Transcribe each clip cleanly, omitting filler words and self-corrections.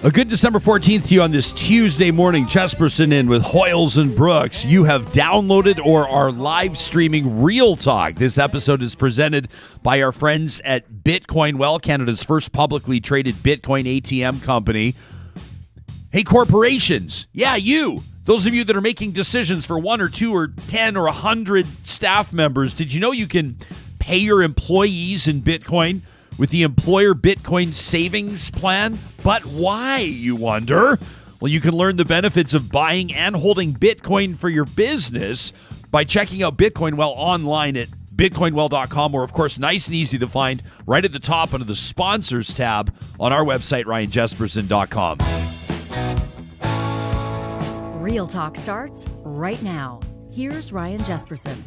A good December 14th to you on this Tuesday morning. Jesperson in with Hoyles and Brooks. You have downloaded or are live streaming Real Talk. This episode is presented by our friends at Bitcoin Well, Canada's first publicly traded Bitcoin ATM company. Hey, corporations. Yeah, you. Those of you that are making decisions for 1 or 2 or 10 or 100 staff members, did you know you can pay your employees in Bitcoin with the Employer Bitcoin Savings Plan? But why, you wonder? Well, you can learn the benefits of buying and holding Bitcoin for your business by checking out Bitcoin Well online at bitcoinwell.com, or, of course, nice and easy to find right at the top under the Sponsors tab on our website, ryanjesperson.com. Real Talk starts right now. Here's Ryan Jesperson.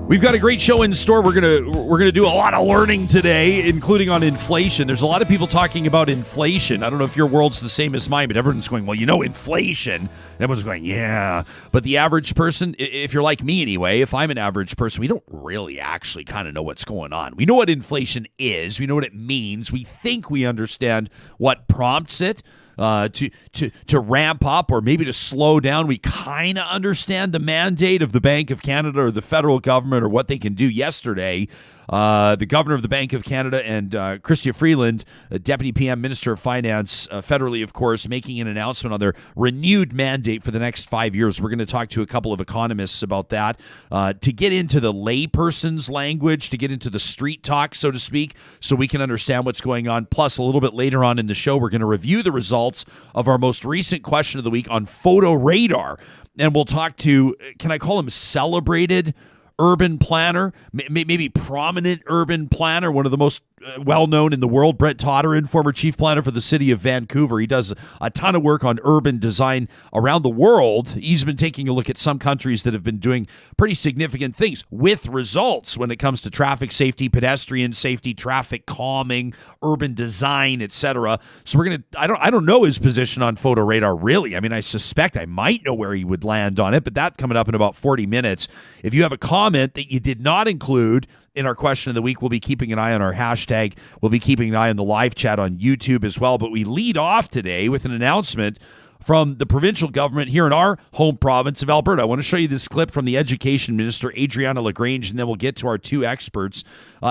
We've got a great show in store. We're gonna do a lot of learning today, including on inflation. There's a lot of people talking about inflation. I don't know if your world's the same as mine, but everyone's going, well, inflation. And everyone's going, yeah. But the average person, if you're like me anyway, if I'm an average person, we don't really actually kind of know what's going on. We know what inflation is. We know what it means. We think we understand what prompts it. To ramp up or maybe to slow down. We kind of understand the mandate of the Bank of Canada or the federal government or what they can do. Yesterday, the governor of the Bank of Canada and Chrystia Freeland, Deputy PM Minister of Finance, federally, of course, making an announcement on their renewed mandate for the next 5 years. We're going to talk to a couple of economists about that to get into the layperson's language, to get into the street talk, so to speak, so we can understand what's going on. Plus, a little bit later on in the show, we're going to review the results of our most recent question of the week on photo radar. And we'll talk to, can I call him celebrated urban planner, maybe prominent urban planner, one of the most well-known in the world, Brett Todderin, former chief planner for the city of Vancouver. He does a ton of work on urban design around the world. He's been taking a look at some countries that have been doing pretty significant things with results when it comes to traffic safety, pedestrian safety, traffic calming, urban design, etc. So we're going to, I don't know his position on photo radar, really. I mean, I suspect I might know where he would land on it, but that coming up in about 40 minutes. If you have a comment that you did not include in our question of the week, we'll be keeping an eye on our hashtag. We'll be keeping an eye on the live chat on YouTube as well. But we lead off today with an announcement from the provincial government here in our home province of Alberta. I want to show you this clip from the Education Minister, Adriana LaGrange, and then we'll get to our two experts.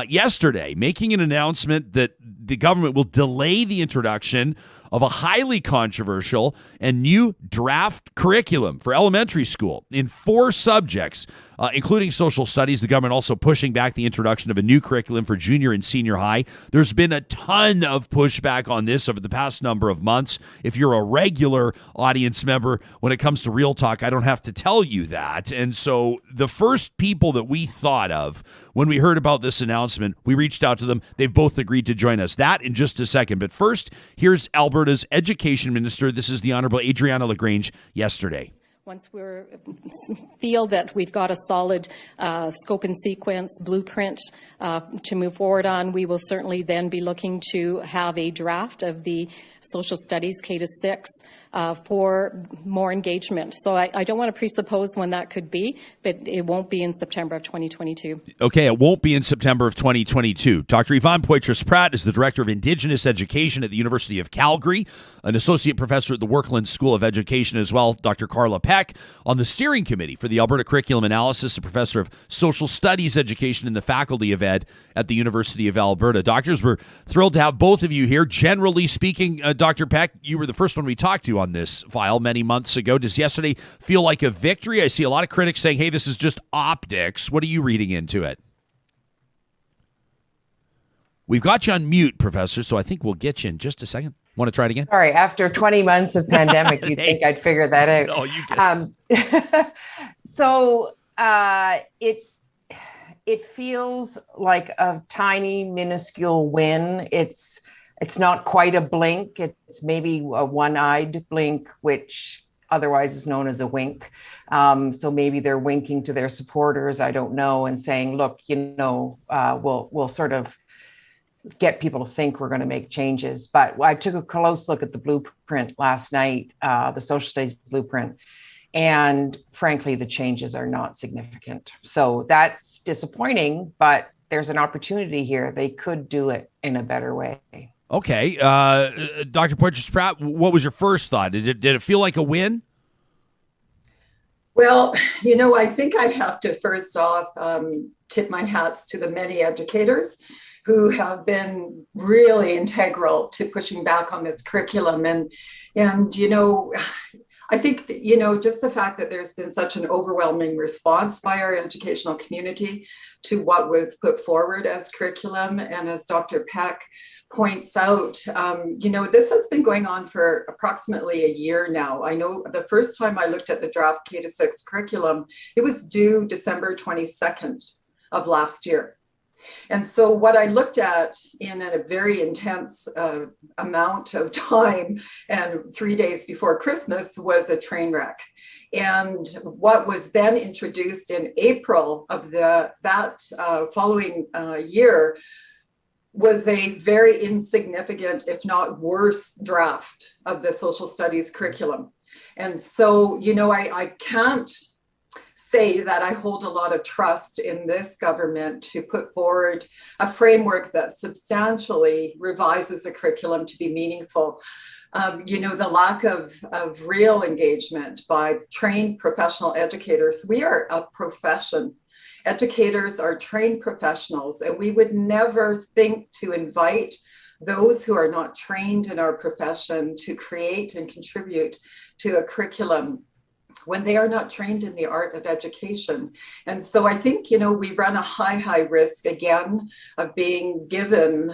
Yesterday, making an announcement that the government will delay the introduction of a highly controversial and new draft curriculum for elementary school in 4 subjects, including social studies. The government also pushing back the introduction of a new curriculum for junior and senior high. There's been a ton of pushback on this over the past number of months. If you're a regular audience member, when it comes to Real Talk, I don't have to tell you that. And so the first people that we thought of when we heard about this announcement, we reached out to them. They've both agreed to join us. That in just a second. But first, here's Alberta's Education Minister. This is the Honourable Adriana LaGrange yesterday. Once we feel that we've got a solid scope and sequence blueprint to move forward on, we will certainly then be looking to have a draft of the social studies K-6 for more engagement. So I don't want to presuppose when that could be, but it won't be in September of 2022. Okay, it won't be in September of 2022. Dr. Yvonne Poitras Pratt is the Director of Indigenous Education at the University of Calgary, an Associate Professor at the Workland School of Education as well. Dr. Carla Peck on the Steering Committee for the Alberta Curriculum Analysis, a Professor of Social Studies Education in the Faculty of Ed at the University of Alberta. Doctors, we're thrilled to have both of you here. Generally speaking, Dr. Peck, you were the first one we talked to on this file many months ago. Does yesterday feel like a victory? I see a lot of critics saying, hey, this is just optics. What are you reading into it? We've got you on mute, Professor, so I think we'll get you in just a second. Want to try it again? Sorry, after 20 months of pandemic, you'd think I'd figure that out. Oh, you get it feels like a tiny, minuscule win. It's not quite a blink. It's maybe a one-eyed blink, which otherwise is known as a wink. So maybe they're winking to their supporters, I don't know, and saying, look, we'll sort of get people to think we're going to make changes. But I took a close look at the blueprint last night, the social studies blueprint, and frankly, the changes are not significant. So that's disappointing, but there's an opportunity here. They could do it in a better way. Okay. Dr. Poitras Pratt, what was your first thought? Did it feel like a win? Well, I think I have to first off tip my hats to the many educators who have been really integral to pushing back on this curriculum. And I think that, just the fact that there's been such an overwhelming response by our educational community to what was put forward as curriculum. And as Dr. Peck points out, this has been going on for approximately a year now. I know the first time I looked at the draft K-6 curriculum, it was due December 22nd of last year. And so what I looked at in a very intense amount of time and 3 days before Christmas was a train wreck. And what was then introduced in April of that following year was a very insignificant, if not worse, draft of the social studies curriculum. And so, I can't say that I hold a lot of trust in this government to put forward a framework that substantially revises a curriculum to be meaningful. The lack of real engagement by trained professional educators. We are a profession. Educators are trained professionals, and we would never think to invite those who are not trained in our profession to create and contribute to a curriculum when they are not trained in the art of education. And so I think, we run a high risk again of being given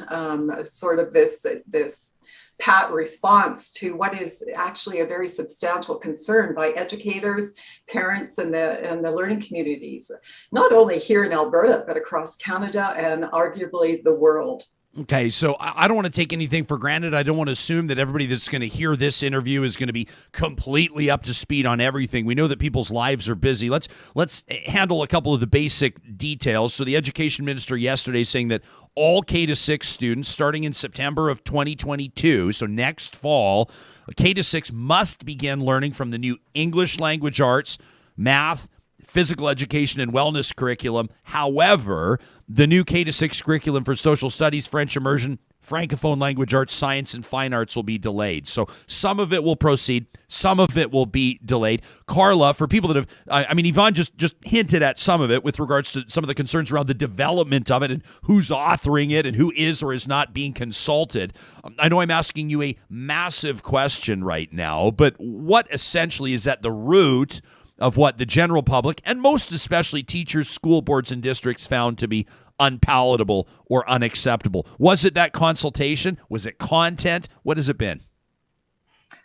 sort of this pat response to what is actually a very substantial concern by educators, parents, and the learning communities, not only here in Alberta, but across Canada and arguably the world. Okay, so I don't want to take anything for granted. I don't want to assume that everybody that's going to hear this interview is going to be completely up to speed on everything. We know that people's lives are busy. Let's handle a couple of the basic details. So the education minister yesterday saying that all K-6 students starting in September of 2022, so next fall, K-6 must begin learning from the new English language arts, math, physical education, and wellness curriculum. However, the new K-6 curriculum for social studies, French immersion, Francophone language arts, science, and fine arts will be delayed. So some of it will proceed, some of it will be delayed. Carla, for people that have, Yvonne just hinted at some of it with regards to some of the concerns around the development of it and who's authoring it and who is or is not being consulted. I know I'm asking you a massive question right now, but what essentially is at the root of what the general public and most especially teachers, school boards, and districts found to be unpalatable or unacceptable? Was it that consultation? Was it content? What has it been?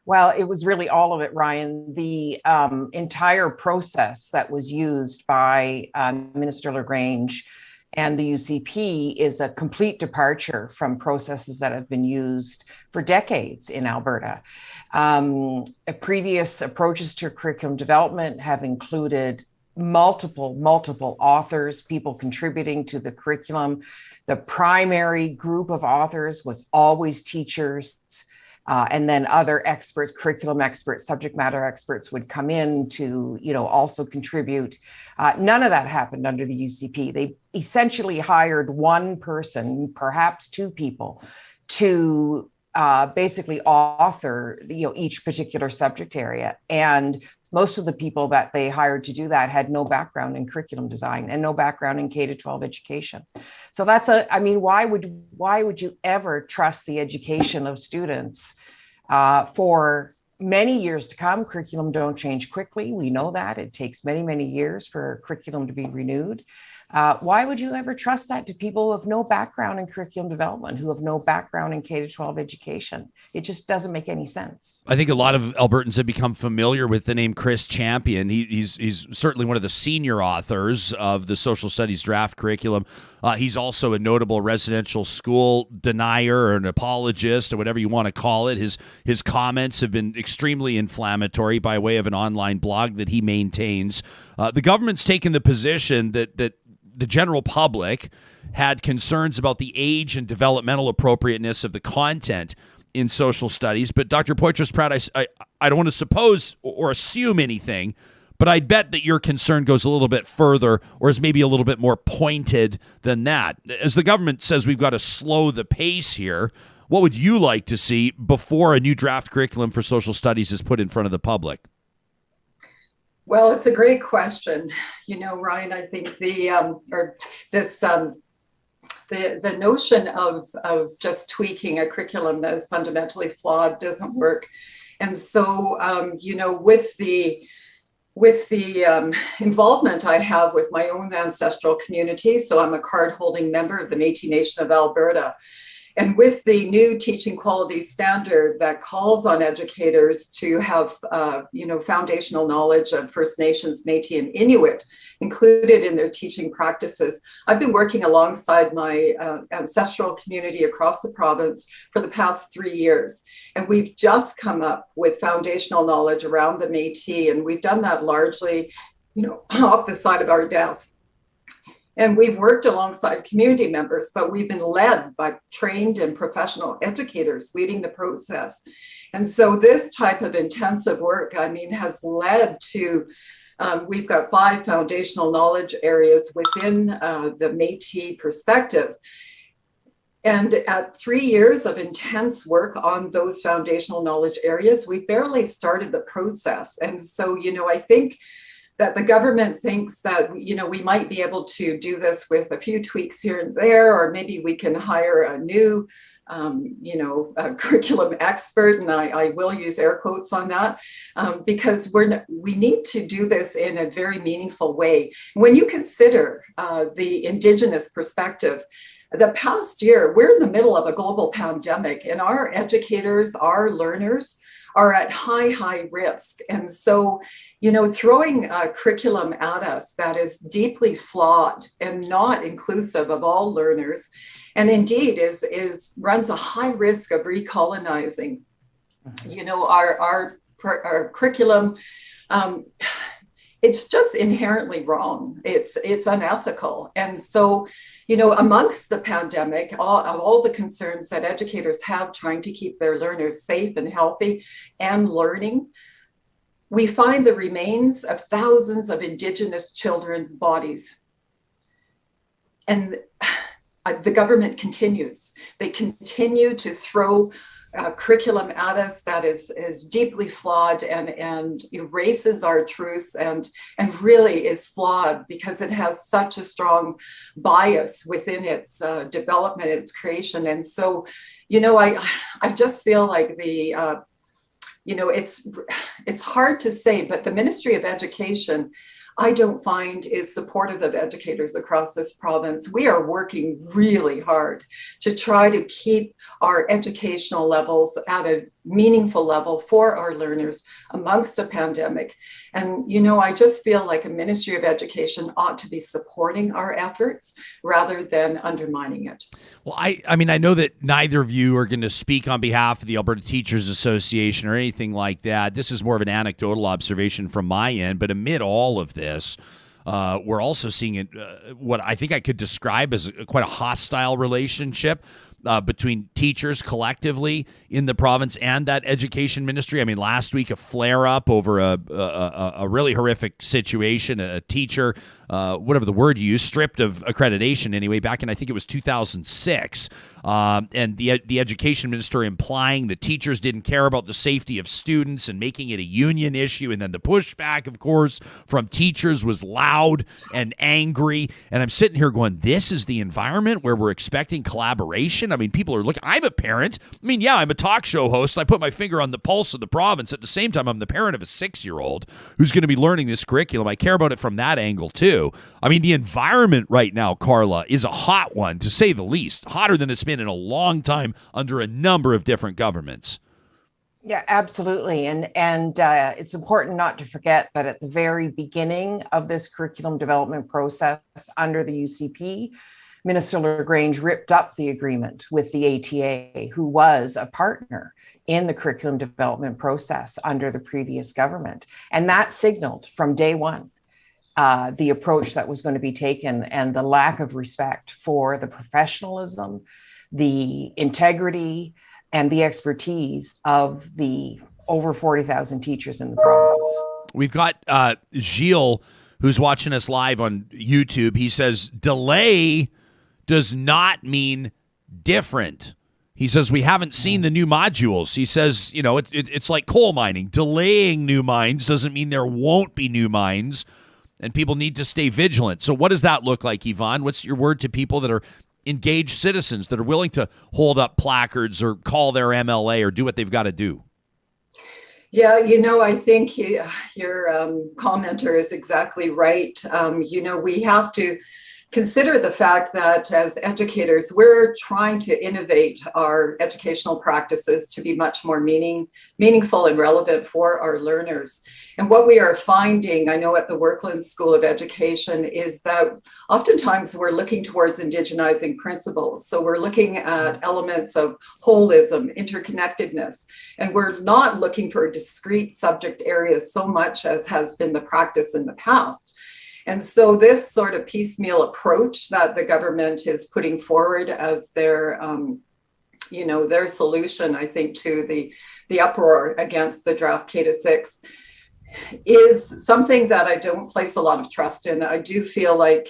Well, it was really all of it, Ryan. The entire process that was used by Minister LaGrange and the UCP is a complete departure from processes that have been used for decades in Alberta. Previous approaches to curriculum development have included multiple authors, people contributing to the curriculum. The primary group of authors was always teachers. And then other experts, curriculum experts, subject matter experts would come in to, also contribute. None of that happened under the UCP. They essentially hired one person, perhaps two people, to basically author, each particular subject area. And most of the people that they hired to do that had no background in curriculum design and no background in K-12 education. So why would you ever trust the education of students for many years to come? Curriculum don't change quickly. We know that. It takes many years for curriculum to be renewed. Why would you ever trust that to people who have no background in curriculum development, who have no background in K-12 education? It just doesn't make any sense. I think a lot of Albertans have become familiar with the name Chris Champion. He's certainly one of the senior authors of the social studies draft curriculum. He's also a notable residential school denier or an apologist or whatever you want to call it. His comments have been extremely inflammatory by way of an online blog that he maintains. The government's taken the position that the general public had concerns about the age and developmental appropriateness of the content in social studies. But Dr. Poitras Pratt, I don't want to suppose or assume anything, but I bet that your concern goes a little bit further or is maybe a little bit more pointed than that. As the government says we've got to slow the pace here, what would you like to see before a new draft curriculum for social studies is put in front of the public? Well, it's a great question. Ryan, I think the notion of just tweaking a curriculum that is fundamentally flawed doesn't work. And so, with the involvement I have with my own ancestral community, so I'm a card-holding member of the Métis Nation of Alberta, and with the new teaching quality standard that calls on educators to have, foundational knowledge of First Nations, Métis, and Inuit included in their teaching practices, I've been working alongside my ancestral community across the province for the past 3 years. And we've just come up with foundational knowledge around the Métis, and we've done that largely, off the side of our desk. And we've worked alongside community members, but we've been led by trained and professional educators leading the process. And so this type of intensive work, has led to, we've got 5 foundational knowledge areas within the Métis perspective. And at 3 years of intense work on those foundational knowledge areas, we barely started the process. And so, I think that the government thinks that, we might be able to do this with a few tweaks here and there, or maybe we can hire a new, a curriculum expert, and I will use air quotes on that, because we need to do this in a very meaningful way. When you consider the Indigenous perspective, the past year, we're in the middle of a global pandemic, and our educators, our learners, are at high risk. And so, throwing a curriculum at us that is deeply flawed and not inclusive of all learners, and indeed runs a high risk of recolonizing, our curriculum, it's just inherently wrong. It's unethical. And so, amongst the pandemic, all the concerns that educators have trying to keep their learners safe and healthy and learning, we find the remains of thousands of Indigenous children's bodies. And the government continues. They continue to throw curriculum at us that is deeply flawed and erases our truths and really is flawed because it has such a strong bias within its development, its creation. And so, I just feel like it's hard to say, but the Ministry of Education, I don't find, is supportive of educators across this province. We are working really hard to try to keep our educational levels at a meaningful level for our learners amongst a pandemic. And, I just feel like a Ministry of Education ought to be supporting our efforts rather than undermining it. Well, I know that neither of you are going to speak on behalf of the Alberta Teachers Association or anything like that. This is more of an anecdotal observation from my end, but amid all of this, we're also seeing it, what I think I could describe as quite a hostile relationship between teachers collectively in the province and that education ministry. Last week, a flare-up over a really horrific situation, a teacher, whatever the word you use, stripped of accreditation anyway, back in, I think it was 2006. And the education minister implying the teachers didn't care about the safety of students and making it a union issue. And then the pushback, of course, from teachers was loud and angry. And I'm sitting here going, this is the environment where we're expecting collaboration? People are looking. I'm a parent. I'm a talk show host. I put my finger on the pulse of the province. At the same time, I'm the parent of a 6-year-old who's going to be learning this curriculum. I care about it from that angle, too. The environment right now, Carla, is a hot one, to say the least. Hotter than it's been in a long time under a number of different governments. Yeah, absolutely. And it's important not to forget that at the very beginning of this curriculum development process under the UCP, Minister LaGrange ripped up the agreement with the ATA, who was a partner in the curriculum development process under the previous government. And that signaled from day one the approach that was going to be taken and the lack of respect for the professionalism, the integrity, and the expertise of the over 40,000 teachers in the province. We've got Gilles, who's watching us live on YouTube. He says, delay does not mean different. He says, we haven't seen the new modules. He says, it's like coal mining. Delaying new mines doesn't mean there won't be new mines, and people need to stay vigilant. So what does that look like, Yvonne? What's your word to people that are engaged citizens that are willing to hold up placards or call their MLA or do what they've got to do? Yeah, I think your commenter is exactly right. We have to consider the fact that as educators, we're trying to innovate our educational practices to be much more meaningful and relevant for our learners. And what we are finding, I know at the Workland School of Education, is that oftentimes we're looking towards indigenizing principles. So we're looking at elements of holism, interconnectedness, and we're not looking for discrete subject areas so much as has been the practice in the past. And so this sort of piecemeal approach that the government is putting forward as their solution, I think, to the uproar against the draft K-6 is something that I don't place a lot of trust in. I do feel like,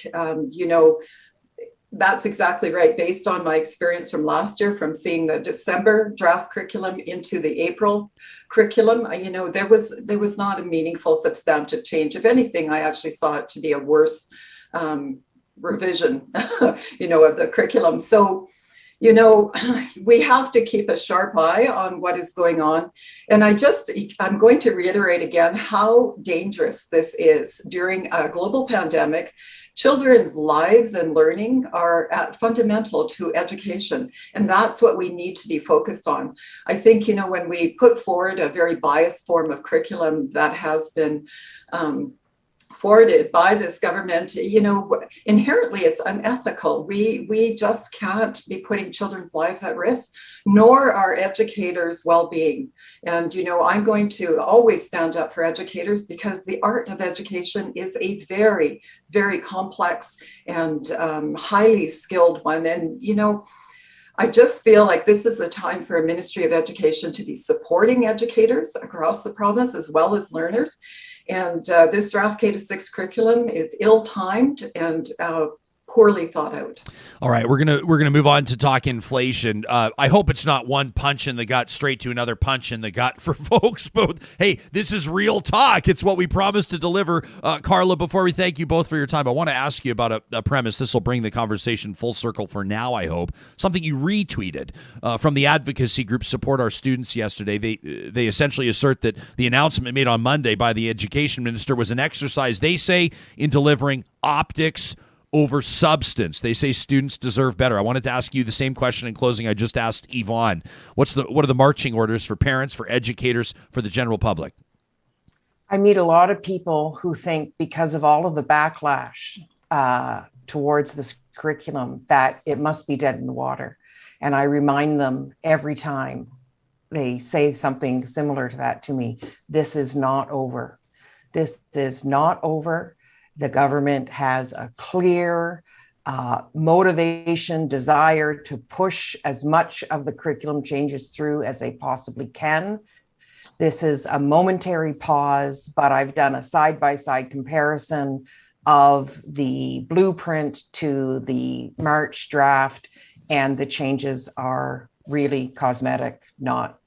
that's exactly right. Based on my experience from last year, from seeing the December draft curriculum into the April curriculum, there was not a meaningful substantive change. If anything, I actually saw it to be a worse revision, of the curriculum. So, we have to keep a sharp eye on what is going on. And I'm going to reiterate again how dangerous this is during a global pandemic. Children's lives and learning are fundamental to education, and that's what we need to be focused on. I think, when we put forward a very biased form of curriculum that has been forwarded by this government, inherently it's unethical. We just can't be putting children's lives at risk, nor our educators' well-being. And, I'm going to always stand up for educators because the art of education is a very, very complex and highly skilled one. And, I just feel like this is a time for a Ministry of Education to be supporting educators across the province as well as learners. And this draft K-6 curriculum is ill-timed and poorly thought out. All right, we're gonna move on to talk inflation. I hope it's not one punch in the gut straight to another punch in the gut for folks. Both. Hey, this is real talk. It's what we promised to deliver. Carla, before we thank you both for your time, I want to ask you about a premise. This will bring the conversation full circle for now, I hope. Something you retweeted from the advocacy group Support Our Students yesterday. They essentially assert that the announcement made on Monday by the education minister was an exercise, they say, in delivering optics over substance. They say students deserve better. I wanted to ask you the same question in closing I just asked Yvonne. What are the marching orders for parents, for educators, for the general public? I meet a lot of people who think because of all of the backlash towards this curriculum that it must be dead in the water. And I remind them every time they say something similar to that to me, this is not over. This is not over. The government has a clear motivation, desire to push as much of the curriculum changes through as they possibly can. This is a momentary pause, but I've done a side-by-side comparison of the blueprint to the March draft, and the changes are really cosmetic, not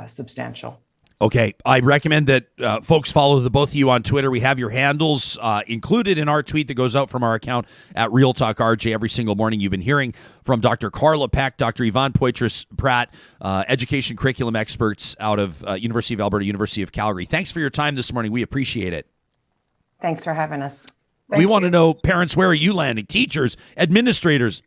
substantial. Okay, I recommend that folks follow the both of you on Twitter. We have your handles included in our tweet that goes out from our account at Real Talk RJ every single morning. You've been hearing from Dr. Carla Peck, Dr. Yvonne Poitras Pratt, education curriculum experts out of University of Alberta, University of Calgary. Thanks for your time this morning. We appreciate it. Thanks for having us. We want to know, parents, where are you landing? Teachers, administrators.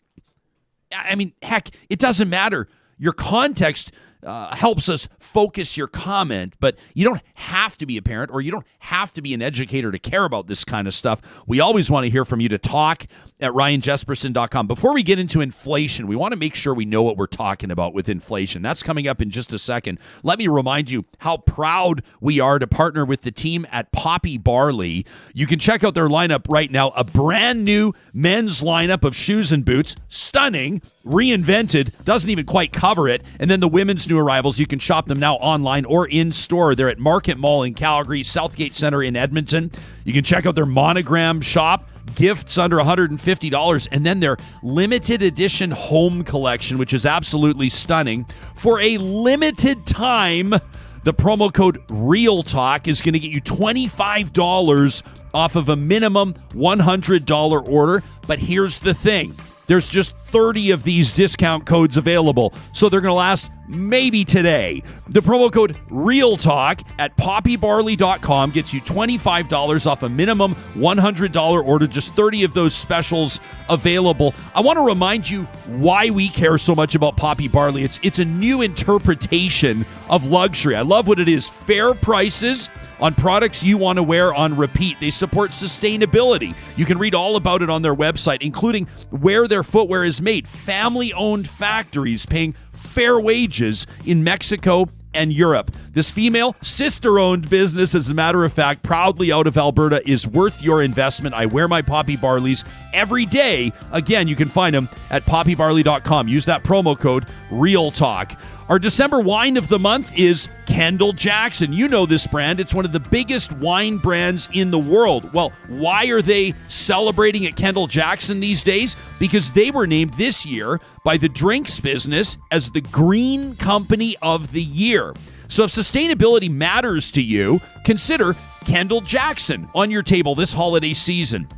I mean, heck, it doesn't matter. Your context helps us focus your comment, but you don't have to be a parent or you don't have to be an educator to care about this kind of stuff. We always want to hear from you. To talk at ryanjesperson.com. Before we get into inflation, we want to make sure we know what we're talking about with inflation. That's coming up in just a second. Let me remind you how proud we are to partner with the team at Poppy Barley. You can check out their lineup right now, a brand new men's lineup of shoes and boots, stunning, reinvented, doesn't even quite cover it. And then the women's new arrivals, you can shop them now online or in store. They're at Market Mall in Calgary, Southgate Center in Edmonton. You can check out their Monogram shop. gifts under $150, and then their limited edition home collection, which is absolutely stunning. For a limited time, the promo code REALTALK is going to get you $25 off of a minimum $100 order. But here's the thing. There's just 30 of these discount codes available, so they're going to last maybe today. The promo code REALTALK at poppybarley.com gets you $25 off a minimum $100 order, just 30 of those specials available. I want to remind you why we care so much about Poppy Barley. It's a new interpretation of luxury. I love what it is. Fair prices on products you want to wear on repeat. They support sustainability. You can read all about it on their website, including where their footwear is made. Family-owned factories paying fair wages in Mexico and Europe. This female, sister-owned business, as a matter of fact, proudly out of Alberta, is worth your investment. I wear my Poppy Barleys every day. Again, you can find them at poppybarley.com. Use that promo code REALTALK. Our December wine of the month is Kendall Jackson. You know this brand. It's one of the biggest wine brands in the world. Well, why are they celebrating at Kendall Jackson these days? Because they were named this year by the drinks business as the Green Company of the Year. So if sustainability matters to you, consider Kendall Jackson on your table this holiday season.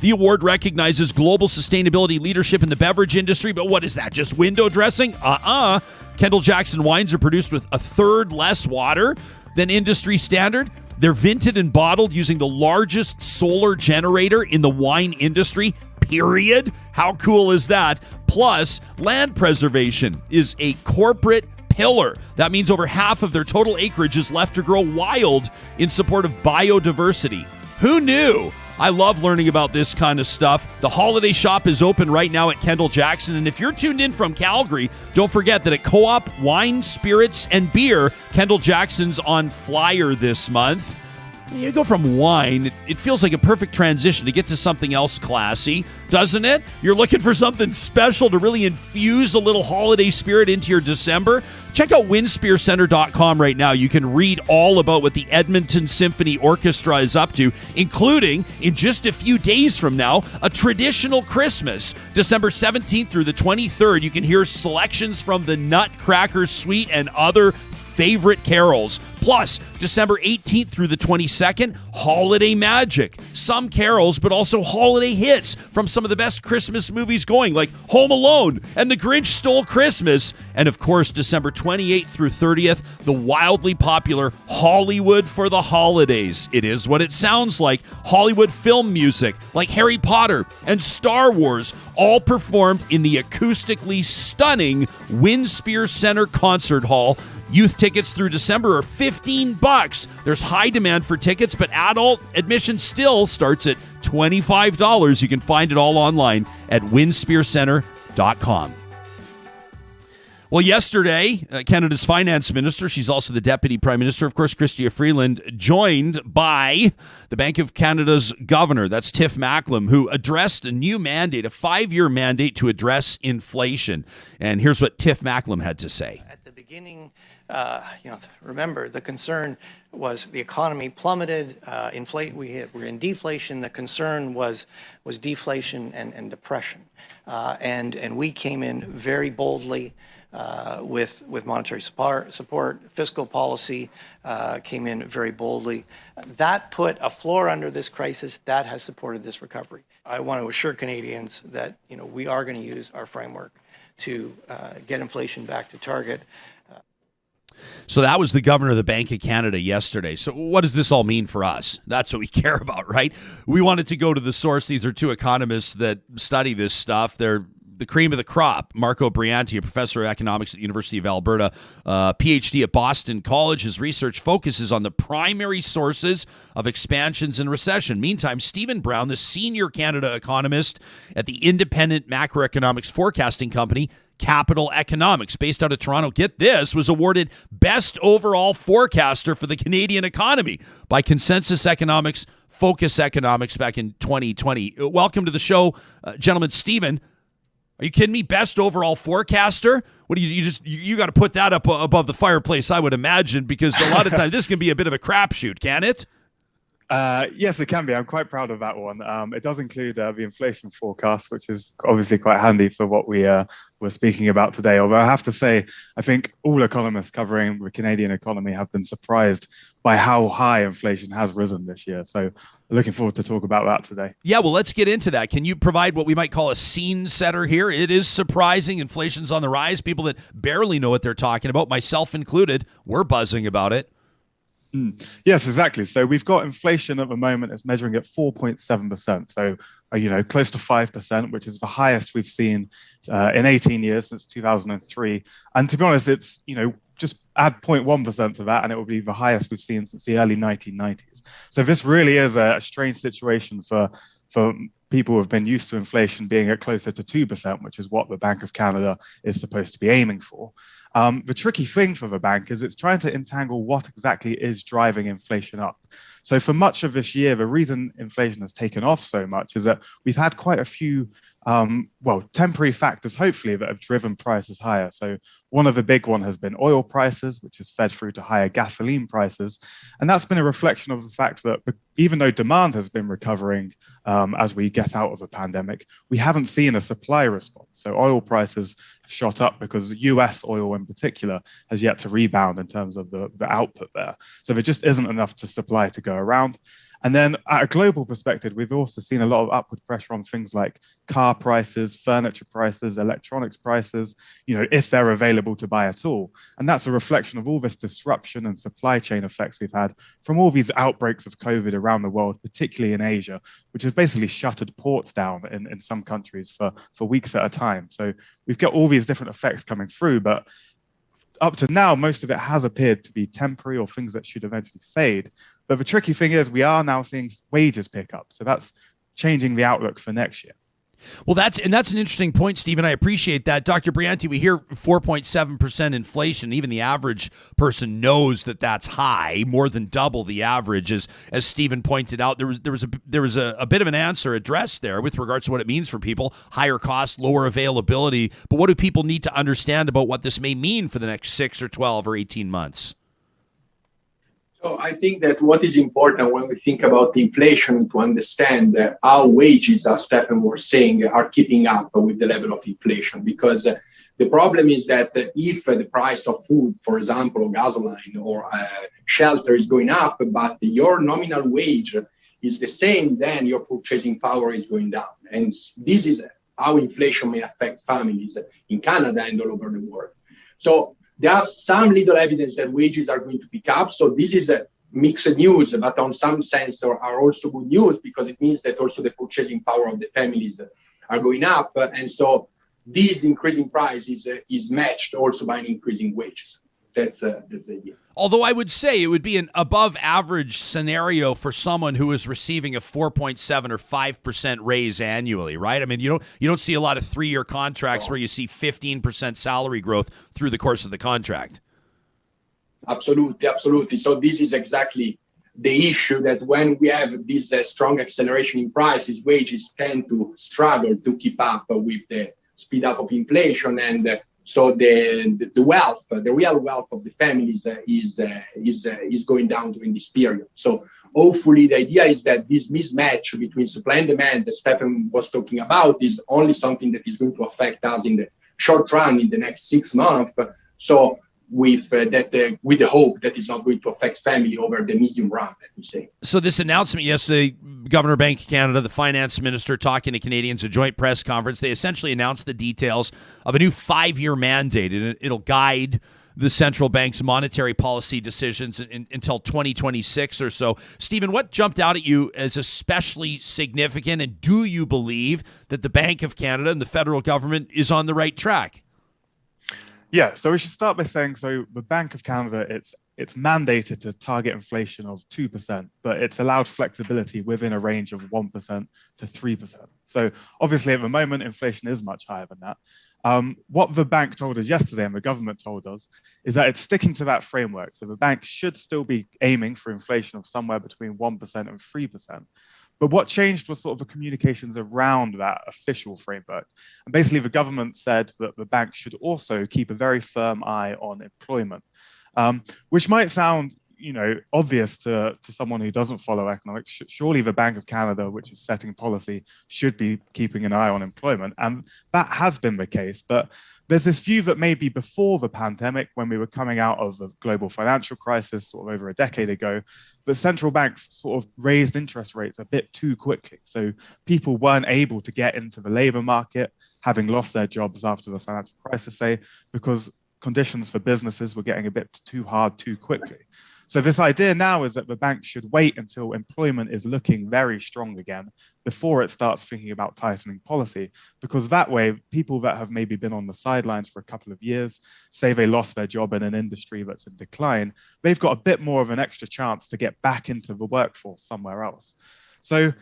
The award recognizes global sustainability leadership in the beverage industry, but what is that, just window dressing? Kendall Jackson wines are produced with a third less water than industry standard. They're vinted and bottled using the largest solar generator in the wine industry, period. How cool is that? Plus, land preservation is a corporate pillar. That means over half of their total acreage is left to grow wild in support of biodiversity. Who knew? I love learning about this kind of stuff. The holiday shop is open right now at Kendall Jackson. And if you're tuned in from Calgary, don't forget that at Co-op Wine, Spirits, and Beer, Kendall Jackson's on flyer this month. You go from wine, it feels like a perfect transition to get to something else classy, doesn't it? You're looking for something special to really infuse a little holiday spirit into your December? Check out winspearcenter.com right now. You can read all about what the Edmonton Symphony Orchestra is up to, including, in just a few days from now, a traditional Christmas. December 17th through the 23rd, you can hear selections from the Nutcracker Suite and other favorite carols. Plus, December 18th through the 22nd, Holiday Magic. Some carols, but also holiday hits from some of the best Christmas movies going, like Home Alone and The Grinch Stole Christmas. And of course, December 28th through 30th, the wildly popular Hollywood for the Holidays. It is what it sounds like. Hollywood film music, like Harry Potter and Star Wars, all performed in the acoustically stunning Winspear Center Concert Hall. Youth tickets through December are $15. There's high demand for tickets, but adult admission still starts at $25. You can find it all online at winspearcenter.com. Well, yesterday, Canada's finance minister, she's also the deputy prime minister, of course, Chrystia Freeland, joined by the Bank of Canada's governor, that's Tiff Macklem, who addressed a new mandate, a 5-year mandate to address inflation. And here's what Tiff Macklem had to say. At the beginning, remember, the concern was the economy plummeted, we're in deflation. The concern was deflation and depression. And we came in very boldly with monetary support. Fiscal policy came in very boldly. That put a floor under this crisis. That has supported this recovery. I want to assure Canadians that we are going to use our framework to get inflation back to target. So that was the governor of the Bank of Canada yesterday. So what does this all mean for us? That's what we care about, right? We wanted to go to the source. These are two economists that study this stuff. They're the cream of the crop. Marco Brianti, a professor of economics at the University of Alberta, PhD at Boston College. His research focuses on the primary sources of expansions and recession. Meantime, Stephen Brown, the senior Canada economist at the independent macroeconomics forecasting company, Capital Economics, based out of Toronto, get this, was awarded Best Overall Forecaster for the Canadian economy by Consensus Economics, Focus Economics back in 2020. Welcome to the show, gentlemen. Stephen, are you kidding me? Best Overall Forecaster? What do you got to put that up above the fireplace, I would imagine, because a lot of times this can be a bit of a crapshoot, can it? Yes, it can be. I'm quite proud of that one. It does include the inflation forecast, which is obviously quite handy for what we were speaking about today. Although I have to say, I think all economists covering the Canadian economy have been surprised by how high inflation has risen this year. So looking forward to talk about that today. Yeah, well, let's get into that. Can you provide what we might call a scene setter here? It is surprising. Inflation's on the rise. People that barely know what they're talking about, myself included, we're buzzing about it. Yes, exactly. So we've got inflation at the moment is measuring at 4.7%. So, close to 5%, which is the highest we've seen in 18 years since 2003. And to be honest, it's, just add 0.1% to that and it will be the highest we've seen since the early 1990s. So this really is a strange situation for people who have been used to inflation being at closer to 2%, which is what the Bank of Canada is supposed to be aiming for. The tricky thing for the bank is it's trying to entangle what exactly is driving inflation up. So for much of this year, the reason inflation has taken off so much is that we've had quite a few temporary factors, hopefully, that have driven prices higher. So one of the big one has been oil prices, which has fed through to higher gasoline prices. And that's been a reflection of the fact that even though demand has been recovering as we get out of the pandemic, we haven't seen a supply response. So oil prices have shot up because US oil in particular has yet to rebound in terms of the output there. So there just isn't enough to supply to go around. And then at a global perspective, we've also seen a lot of upward pressure on things like car prices, furniture prices, electronics prices, if they're available to buy at all. And that's a reflection of all this disruption and supply chain effects we've had from all these outbreaks of COVID around the world, particularly in Asia, which has basically shuttered ports down in some countries for weeks at a time. So we've got all these different effects coming through, but up to now, most of it has appeared to be temporary or things that should eventually fade. But the tricky thing is we are now seeing wages pick up. So that's changing the outlook for next year. Well, that's an interesting point, Stephen. I appreciate that. Dr. Brianti, we hear 4.7% inflation. Even the average person knows that that's high, more than double the average. As Stephen pointed out, there was a bit of an answer addressed there with regards to what it means for people: higher costs, lower availability. But what do people need to understand about what this may mean for the next 6 or 12 or 18 months? So I think that what is important when we think about inflation to understand how wages, as Stefan was saying, are keeping up with the level of inflation. Because the problem is that if the price of food, for example, or gasoline or shelter is going up, but your nominal wage is the same, then your purchasing power is going down. And this is how inflation may affect families in Canada and all over the world. So there's some little evidence that wages are going to pick up. So this is a mixed news, but on some sense are also good news because it means that also the purchasing power of the families are going up. And so this increasing price is matched also by an increasing wages. That's the idea. Although I would say it would be an above average scenario for someone who is receiving a 4.7 or 5% raise annually, right? I mean, you don't see a lot of 3-year contracts where you see 15% salary growth through the course of the contract. Absolutely. So this is exactly the issue, that when we have this strong acceleration in prices, wages tend to struggle to keep up with the speed up of inflation, and so the wealth, the real wealth of the families is going down during this period. So hopefully the idea is that this mismatch between supply and demand that Stefan was talking about is only something that is going to affect us in the short run, in the next 6 months. So with the hope that it's not going to affect family over the medium run, let me say. So this announcement yesterday, Governor Bank of Canada, the finance minister talking to Canadians, a joint press conference, they essentially announced the details of a new 5-year mandate, and it'll guide the central bank's monetary policy decisions until 2026 or so. Stephen, what jumped out at you as especially significant, and do you believe that the Bank of Canada and the federal government is on the right track? Yeah, so we should start by saying, so the Bank of Canada, it's mandated to target inflation of 2%, but it's allowed flexibility within a range of 1% to 3%. So obviously at the moment, inflation is much higher than that. What the bank told us yesterday and the government told us is that it's sticking to that framework. So the bank should still be aiming for inflation of somewhere between 1% and 3%. But what changed was sort of the communications around that official framework. And basically, the government said that the bank should also keep a very firm eye on employment, which might sound obvious to someone who doesn't follow economics. Surely the Bank of Canada, which is setting policy, should be keeping an eye on employment. And that has been the case. But there's this view that maybe before the pandemic, when we were coming out of the global financial crisis sort of over a decade ago, the central banks sort of raised interest rates a bit too quickly. So people weren't able to get into the labor market, having lost their jobs after the financial crisis, say, because conditions for businesses were getting a bit too hard too quickly. So this idea now is that the bank should wait until employment is looking very strong again before it starts thinking about tightening policy, because that way people that have maybe been on the sidelines for a couple of years, say they lost their job in an industry that's in decline, they've got a bit more of an extra chance to get back into the workforce somewhere else. So,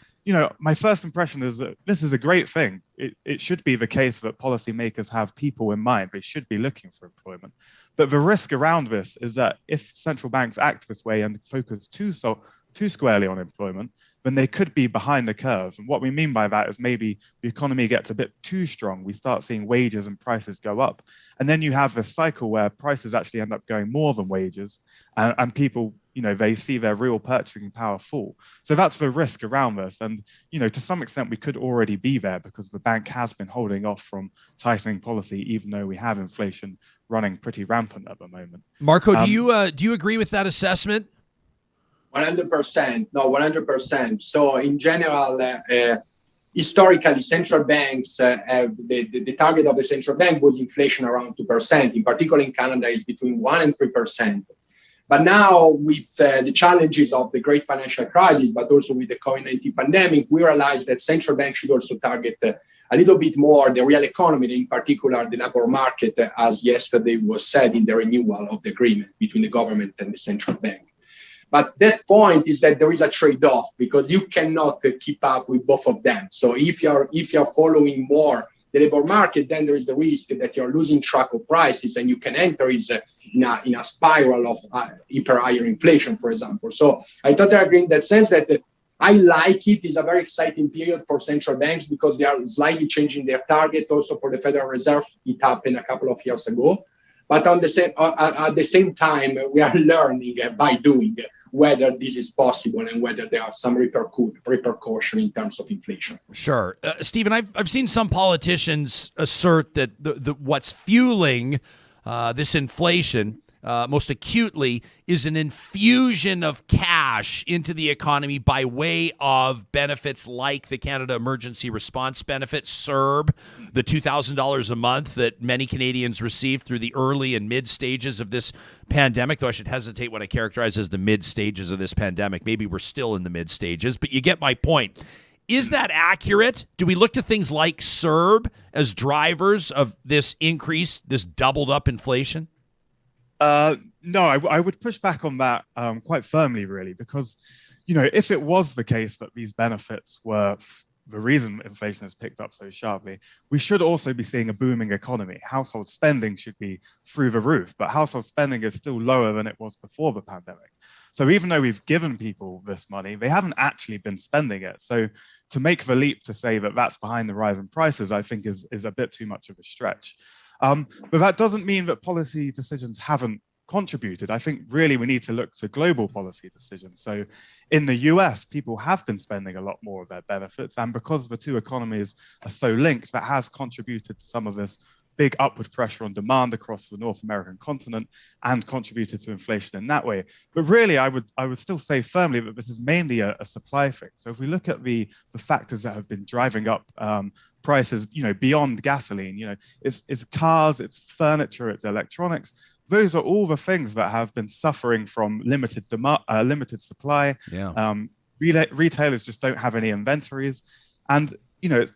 my first impression is that this is a great thing. It should be the case that policymakers have people in mind. They should be looking for employment. But the risk around this is that if central banks act this way and focus too squarely on employment, then they could be behind the curve. And what we mean by that is maybe the economy gets a bit too strong. We start seeing wages and prices go up. And then you have this cycle where prices actually end up going more than wages, and people, they see their real purchasing power fall. So that's the risk around this. And, to some extent, we could already be there because the bank has been holding off from tightening policy, even though we have inflation running pretty rampant at the moment. Marco, do you agree with that assessment? 100%. No, 100%. So in general, historically, central banks, the target of the central bank was inflation around 2%. In particular, in Canada, is between 1% and 3%. But now, with the challenges of the great financial crisis, but also with the COVID-19 pandemic, we realized that central banks should also target a little bit more the real economy, in particular the labor market, as yesterday was said in the renewal of the agreement between the government and the central bank. But that point is that there is a trade-off, because you cannot keep up with both of them. So if you're following more the labor market, then there is the risk that you're losing track of prices, and you can enter in a spiral of hyper higher inflation, for example. So I totally agree in that sense that I like it. It's a very exciting period for central banks because they are slightly changing their target. Also for the Federal Reserve, it happened a couple of years ago. But at the same time, we are learning by doing whether this is possible and whether there are some repercussion in terms of inflation. Sure. Stephen, I've seen some politicians assert that what's fueling this inflation most acutely is an infusion of cash into the economy by way of benefits like the Canada Emergency Response Benefit, CERB, the $2,000 a month that many Canadians received through the early and mid stages of this pandemic, though I should hesitate when I characterize as the mid stages of this pandemic. Maybe we're still in the mid stages, but you get my point. Is that accurate? Do we look to things like CERB as drivers of this increase, this doubled up inflation? No, I would push back on that quite firmly, really, because, if it was the case that these benefits were the reason inflation has picked up so sharply, we should also be seeing a booming economy. Household spending should be through the roof, but household spending is still lower than it was before the pandemic. So even though we've given people this money, they haven't actually been spending it. So to make the leap to say that that's behind the rise in prices, I think is a bit too much of a stretch. But that doesn't mean that policy decisions haven't contributed. I think really we need to look to global policy decisions. So in the US, people have been spending a lot more of their benefits. And because the two economies are so linked, that has contributed to some of this big upward pressure on demand across the North American continent and contributed to inflation in that way. But really, I would still say firmly that this is mainly a supply thing. So if we look at the factors that have been driving up prices, beyond gasoline, it's cars, it's furniture, it's electronics. Those are all the things that have been suffering from limited demand, limited supply. Yeah. Retailers just don't have any inventories. And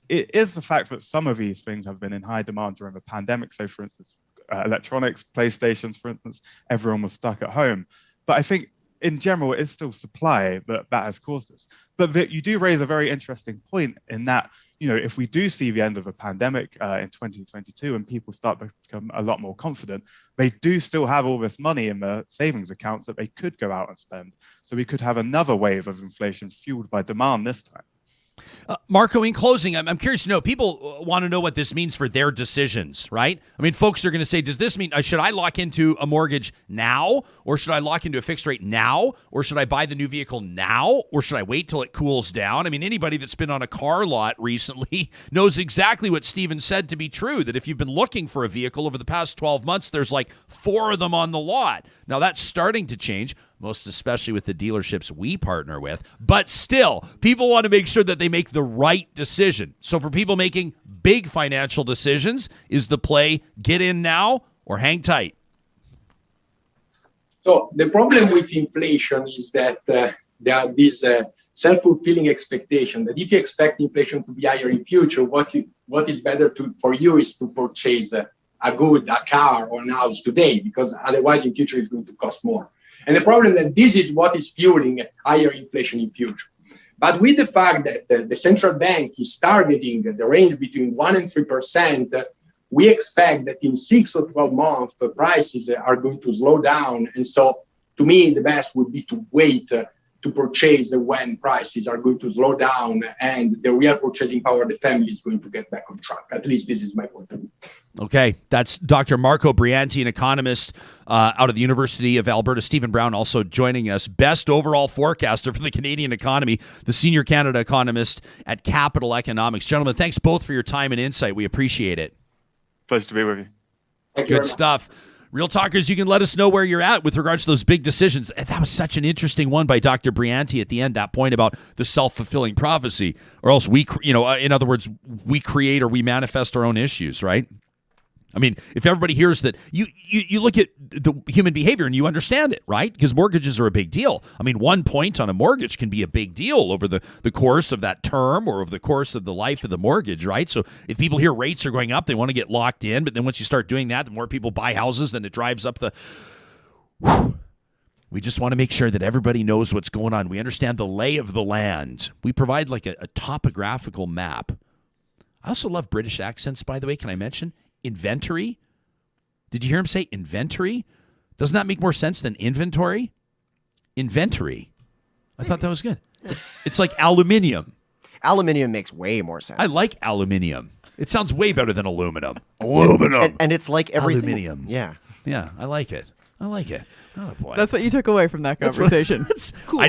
it is the fact that some of these things have been in high demand during the pandemic. So, for instance, electronics, PlayStations, for instance, everyone was stuck at home. But I think in general, it's still supply that has caused this. But you do raise a very interesting point in that, if we do see the end of a pandemic in 2022 and people start to become a lot more confident, they do still have all this money in their savings accounts that they could go out and spend. So we could have another wave of inflation fueled by demand this time. Marco, in closing, I'm curious to know, people want to know what this means for their decisions, right? I mean, folks are going to say, does this mean, should I lock into a mortgage now? Or should I lock into a fixed rate now? Or should I buy the new vehicle now? Or should I wait till it cools down? I mean, anybody that's been on a car lot recently knows exactly what Steven said to be true, that if you've been looking for a vehicle over the past 12 months, there's like 4 of them on the lot. Now, that's starting to change, most especially with the dealerships we partner with. But still, people want to make sure that they make the right decision. So for people making big financial decisions, is the play get in now or hang tight? So the problem with inflation is that there are these self-fulfilling expectations that if you expect inflation to be higher in future, what is better for you is to purchase a car or a house today, because otherwise in future it's going to cost more. And the problem that this is what is fueling higher inflation in future. But with the fact that the central bank is targeting the range between 1% and 3%, we expect that in 6 or 12 months, prices are going to slow down. And so to me, the best would be to wait to purchase when prices are going to slow down and the real purchasing power of the family is going to get back on track. At least this is my point of view. Okay, that's Dr. Marco Brianti, an economist out of the University of Alberta. Stephen Brown also joining us, best overall forecaster for the Canadian economy, the senior Canada economist at Capital Economics. Gentlemen, thanks both for your time and insight. We appreciate it. Pleasure to be with you. Good stuff. Real Talkers, you can let us know where you're at with regards to those big decisions. And that was such an interesting one by Dr. Brianti at the end, that point about the self-fulfilling prophecy, or else in other words, we create or we manifest our own issues, right? I mean, if everybody hears that, you look at the human behavior and you understand it, right? Because mortgages are a big deal. I mean, 1 point on a mortgage can be a big deal over the course of that term or over the course of the life of the mortgage, right? So if people hear rates are going up, they want to get locked in. But then once you start doing that, the more people buy houses, then it drives up the... We just want to make sure that everybody knows what's going on. We understand the lay of the land. We provide like a topographical map. I also love British accents, by the way. Can I mention? Inventory. Did you hear him say inventory? Doesn't that make more sense than inventory? Inventory. I thought that was good. It's like aluminium. Aluminium makes way more sense. I like aluminium. It sounds way better than aluminum. Aluminum. And it's like everything. Aluminium. Yeah. Yeah, I like it. Oh, boy. That's what you took away from that conversation. That's cool.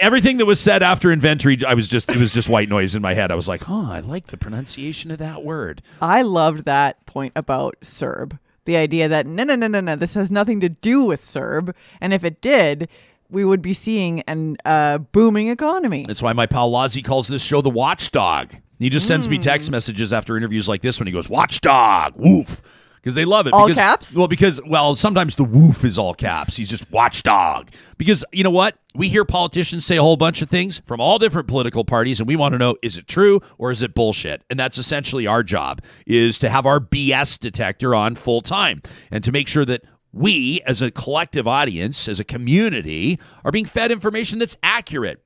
Everything that was said after inventory, it was just white noise in my head. I was like, I like the pronunciation of that word. I loved that point about CERB. The idea that no, this has nothing to do with CERB. And if it did, we would be seeing a booming economy. That's why my pal Lazi calls this show the Watchdog. He just sends me text messages after interviews like this when he goes, Watchdog, woof. Because they love it. All caps? Well, sometimes the woof is all caps. He's just watchdog. Because you know what? We hear politicians say a whole bunch of things from all different political parties, and we want to know, is it true or is it bullshit? And that's essentially our job, is to have our BS detector on full time and to make sure that we, as a collective audience, as a community, are being fed information that's accurate.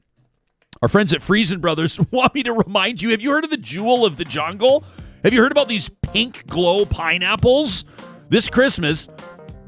Our friends at Friesen Brothers want me to remind you, have you heard of the Jewel of the Jungle? Have you heard about these pink glow pineapples? This Christmas,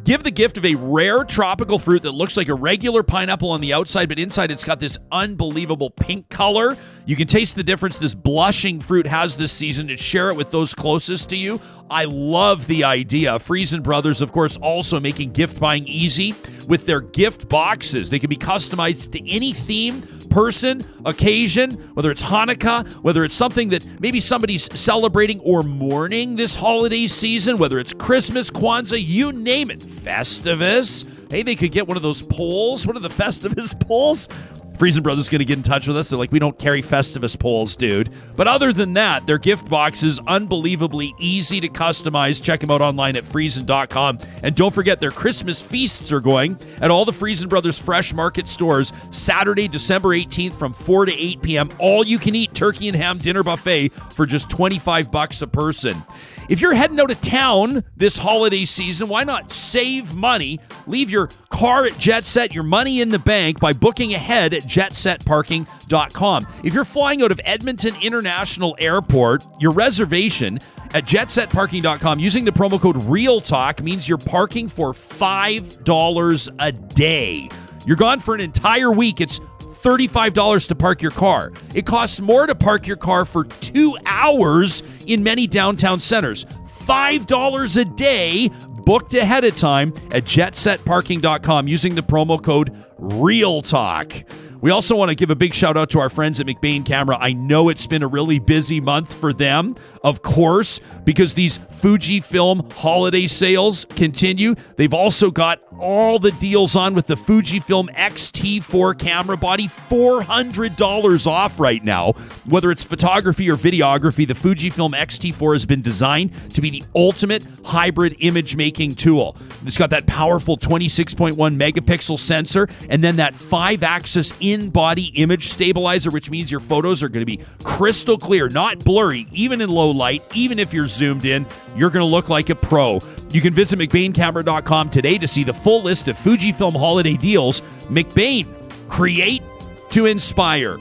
give the gift of a rare tropical fruit that looks like a regular pineapple on the outside, but inside it's got this unbelievable pink color. You can taste the difference this blushing fruit has this season and share it with those closest to you. I love the idea. Friesen Brothers, of course, also making gift buying easy with their gift boxes. They can be customized to any theme, person, occasion, whether it's Hanukkah, whether it's something that maybe somebody's celebrating or mourning this holiday season, whether it's Christmas, Kwanzaa, you name it. Festivus. Hey, they could get one of those poles. What are the Festivus poles? Friesen Brothers going to get in touch with us. They're like, we don't carry Festivus poles, dude. But other than that, their gift boxes, unbelievably easy to customize. Check them out online at Friesen.com. And don't forget, their Christmas feasts are going at all the Friesen Brothers Fresh Market stores Saturday, December 18th from 4 to 8 p.m. All you can eat turkey and ham dinner buffet for just $25 a person. If you're heading out of town this holiday season, why not save money? Leave your car at Jet Set, your money in the bank by booking ahead at jetsetparking.com. If you're flying out of Edmonton International Airport, your reservation at jetsetparking.com using the promo code REALTALK means you're parking for $5 a day. You're gone for an entire week. It's $35 to park your car. It costs more to park your car for 2 hours in many downtown centers. $5 a day, booked ahead of time at jetsetparking.com using the promo code REALTALK. We also want to give a big shout out to our friends at McBain Camera. I know it's been a really busy month for them, of course, because these Fujifilm holiday sales continue. They've also got all the deals on with the Fujifilm X-T4 camera body, $400 off right now. Whether it's photography or videography, the Fujifilm X-T4 has been designed to be the ultimate hybrid image making tool. It's got that powerful 26.1 megapixel sensor and then that 5-axis in-body image stabilizer, which means your photos are going to be crystal clear, not blurry, even in low light. Even if you're zoomed in, you're going to look like a pro. You can visit McBainCamera.com today to see the full list of Fujifilm holiday deals. McBain, create to inspire.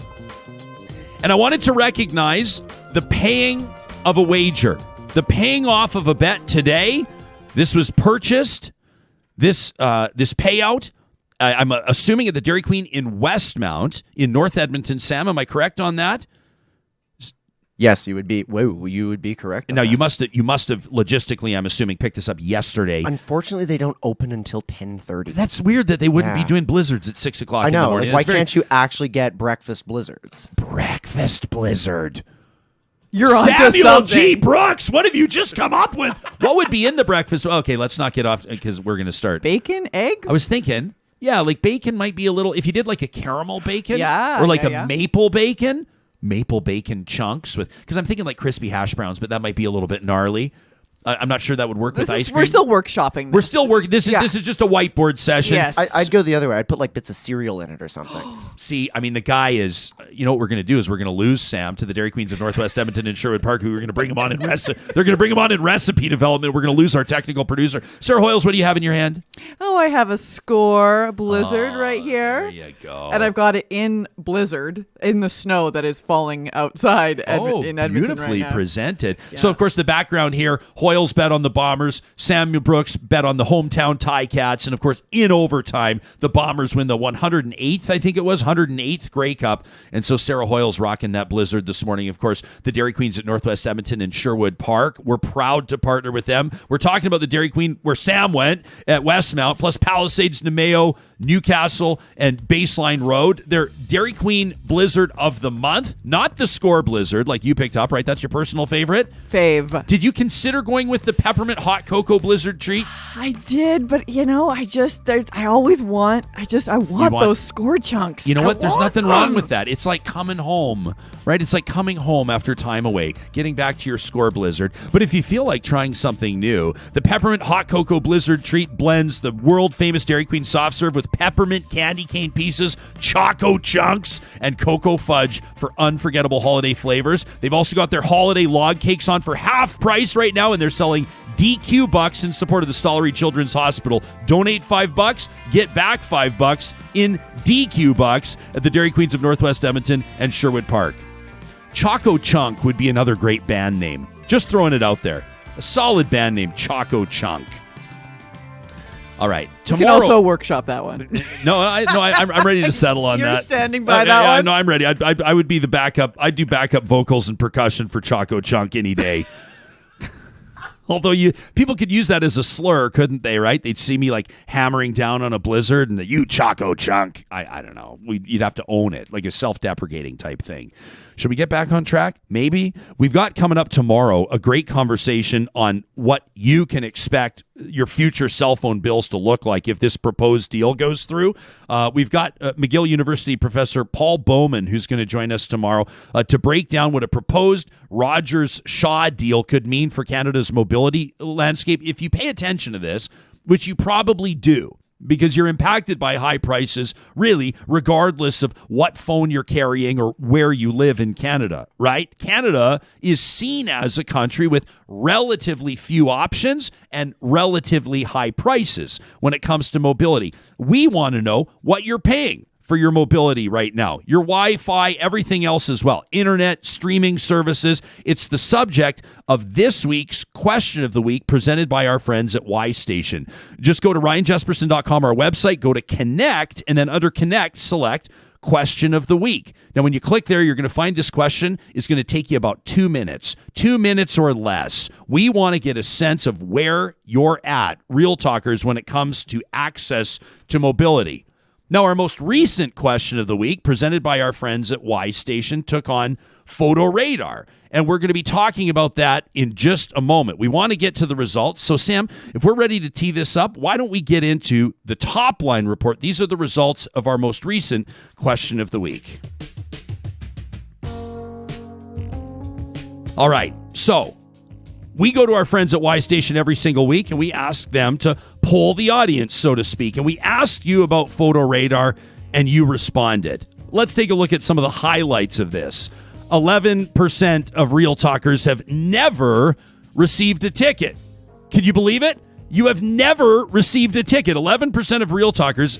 And I wanted to recognize the paying of a wager, the paying off of a bet today. This was purchased, this payout, I'm assuming at the Dairy Queen in Westmount in North Edmonton. Sam, am I correct on that? Yes, you would be. Whoa, you would be correct. Now you must have logistically, I'm assuming, picked this up yesterday. Unfortunately, they don't open until 10:30. That's weird that they wouldn't be doing blizzards at 6 o'clock in the morning. Like, why can't you actually get breakfast blizzards? Breakfast blizzard. You're on Samuel G. Brooks, what have you just come up with? What would be in the breakfast? Okay, let's not get off because we're going to start. Bacon, eggs? I was thinking, yeah, like bacon might be a little, if you did like a caramel bacon Yeah, or like yeah, a maple bacon chunks with, because I'm thinking like crispy hash browns, but that might be a little bit gnarly. I'm not sure that would work with ice cream. We're still workshopping this. We're still working. This is just a whiteboard session. Yes. I'd go the other way. I'd put like bits of cereal in it or something. See, I mean, the guy is, you know what we're going to do is we're going to lose Sam to the Dairy Queens of Northwest Edmonton and Sherwood Park, who we're going to bring him on in they're going to bring him on in recipe development. We're going to lose our technical producer. Sarah Hoyles, what do you have in your hand? Oh, I have a Score Blizzard right here. There you go. And I've got it in Blizzard, in the snow that is falling outside in Edmonton beautifully right now. presented. Yeah. So, of course, the background here, Hoyles bet on the Bombers. Samuel Brooks bet on the hometown Ticats. And, of course, in overtime, the Bombers win the 108th, I think it was, 108th Grey Cup. And so Sarah Hoyles rocking that Blizzard this morning. Of course, the Dairy Queens at Northwest Edmonton and Sherwood Park. We're proud to partner with them. We're talking about the Dairy Queen where Sam went at Westmount, plus Palisades, Nemeo, Newcastle, and Baseline Road. They're Dairy Queen Blizzard of the month, not the Score Blizzard like you picked up, right? That's your personal favorite? Fave. Did you consider going with the peppermint hot cocoa Blizzard treat? I did, but I always want, I want those Score chunks. You know what? There's nothing wrong them. with that. It's like coming home, right? It's like coming home after time away, getting back to your Score Blizzard. But if you feel like trying something new, the peppermint hot cocoa Blizzard treat blends the world famous Dairy Queen soft serve with peppermint candy cane pieces, choco chunks, and cocoa fudge for unforgettable holiday flavors. They've also got their holiday log cakes on for half price right now, and they're selling DQ bucks in support of the Stollery Children's Hospital. Donate $5, get back $5 in DQ bucks at the Dairy Queens of Northwest Edmonton and Sherwood Park. Choco Chunk would be another great band name. Just throwing it out there. A solid band name, Choco Chunk. All right. You Tomorrow, can also workshop that one. I'm ready to settle on You're that. standing by that one? No, I'm ready. I would be the backup. I'd do backup vocals and percussion for Choco Chunk any day. Although people could use that as a slur, couldn't they, right? They'd see me like hammering down on a Blizzard and you Choco Chunk. I don't know. You'd have to own it, like a self-deprecating type thing. Should we get back on track? Maybe. We've got coming up tomorrow a great conversation on what you can expect your future cell phone bills to look like if this proposed deal goes through. We've got McGill University professor Paul Bowman, who's going to join us tomorrow to break down what a proposed Rogers-Shaw deal could mean for Canada's mobility landscape. If you pay attention to this, which you probably do, because you're impacted by high prices, really, regardless of what phone you're carrying or where you live in Canada, right? Canada is seen as a country with relatively few options and relatively high prices when it comes to mobility. We want to know what you're paying for your mobility right now, your Wi-Fi, everything else as well, internet, streaming services. It's the subject of this week's Question of the Week presented by our friends at Y Station. Just go to ryanjesperson.com, our website, go to Connect, and then under Connect, select question of the week. Now, when you click there, you're going to find this question is going to take you about 2 minutes or less. We want to get a sense of where you're at, Real Talkers, when it comes to access to mobility. Now, our most recent question of the week, presented by our friends at Y Station, took on photo radar. And we're going to be talking about that in just a moment. We want to get to the results. So, Sam, if we're ready to tee this up, why don't we get into the top line report? These are the results of our most recent question of the week. All right. So we go to our friends at Y Station every single week, and we ask them to poll the audience, so to speak. And we asked you about photo radar, and you responded. Let's take a look at some of the highlights of this. 11% of Real Talkers have never received a ticket. Could you believe it? You have never received a ticket. 11% of Real Talkers.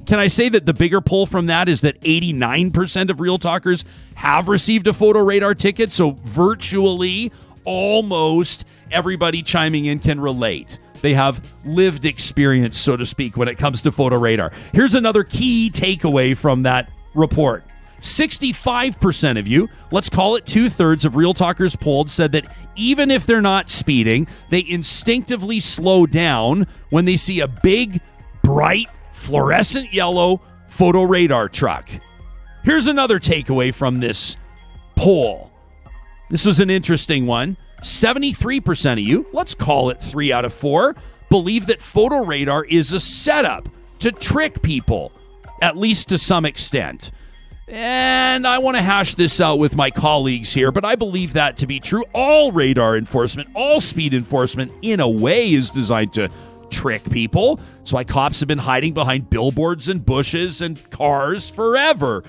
Can I say that the bigger poll from that is that 89% of Real Talkers have received a photo radar ticket? So virtually almost everybody chiming in can relate. They have lived experience, so to speak, when it comes to photo radar. Here's another key takeaway from that report. 65% of you, let's call it 2/3 of Real Talkers polled, said that even if they're not speeding, they instinctively slow down when they see a big, bright, fluorescent yellow photo radar truck. Here's another takeaway from this poll. This was an interesting one. 73% of you, let's call it 3 out of 4, believe that photo radar is a setup to trick people, at least to some extent. And I want to hash this out with my colleagues here, but I believe that to be true. All radar enforcement, all speed enforcement, in a way, is designed to trick people. That's why cops have been hiding behind billboards and bushes and cars forever.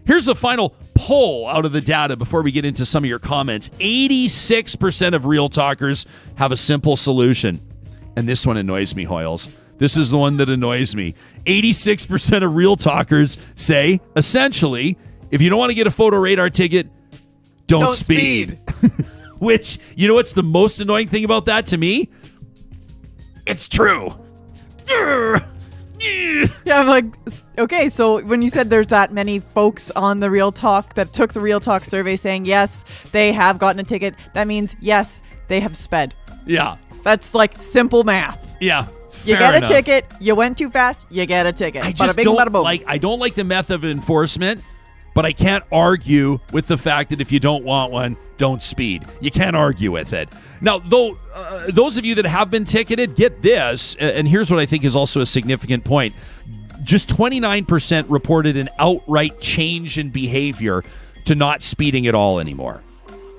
Here's the final poll out of the data before we get into some of your comments. 86% of Real Talkers have a simple solution. And this one annoys me, Hoyles. This is the one that annoys me. 86% of Real Talkers say, essentially, if you don't want to get a photo radar ticket, don't speed. Which, you know what's the most annoying thing about that to me? It's true. Yeah, I'm like, okay, so when you said there's that many folks on the Real Talk that took the Real Talk survey saying, yes, they have gotten a ticket, that means, yes, they have sped. Yeah. That's like simple math. Yeah. You get a ticket, you went too fast, you get a ticket. I just don't like the method of enforcement, but I can't argue with the fact that if you don't want one, don't speed. You can't argue with it. Now, though, those of you that have been ticketed, get this, and here's what I think is also a significant point. Just 29% reported an outright change in behavior to not speeding at all anymore.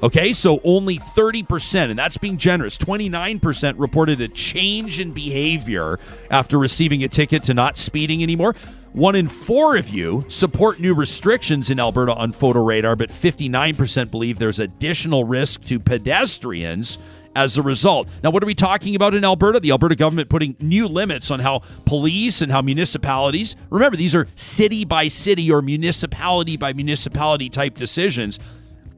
Okay, so only 30%, and that's being generous, 29% reported a change in behavior after receiving a ticket to not speeding anymore. 1 in 4 of you support new restrictions in Alberta on photo radar, but 59% believe there's additional risk to pedestrians as a result. Now, what are we talking about in Alberta? The Alberta government putting new limits on how police and how municipalities, remember, these are city by city or municipality by municipality type decisions.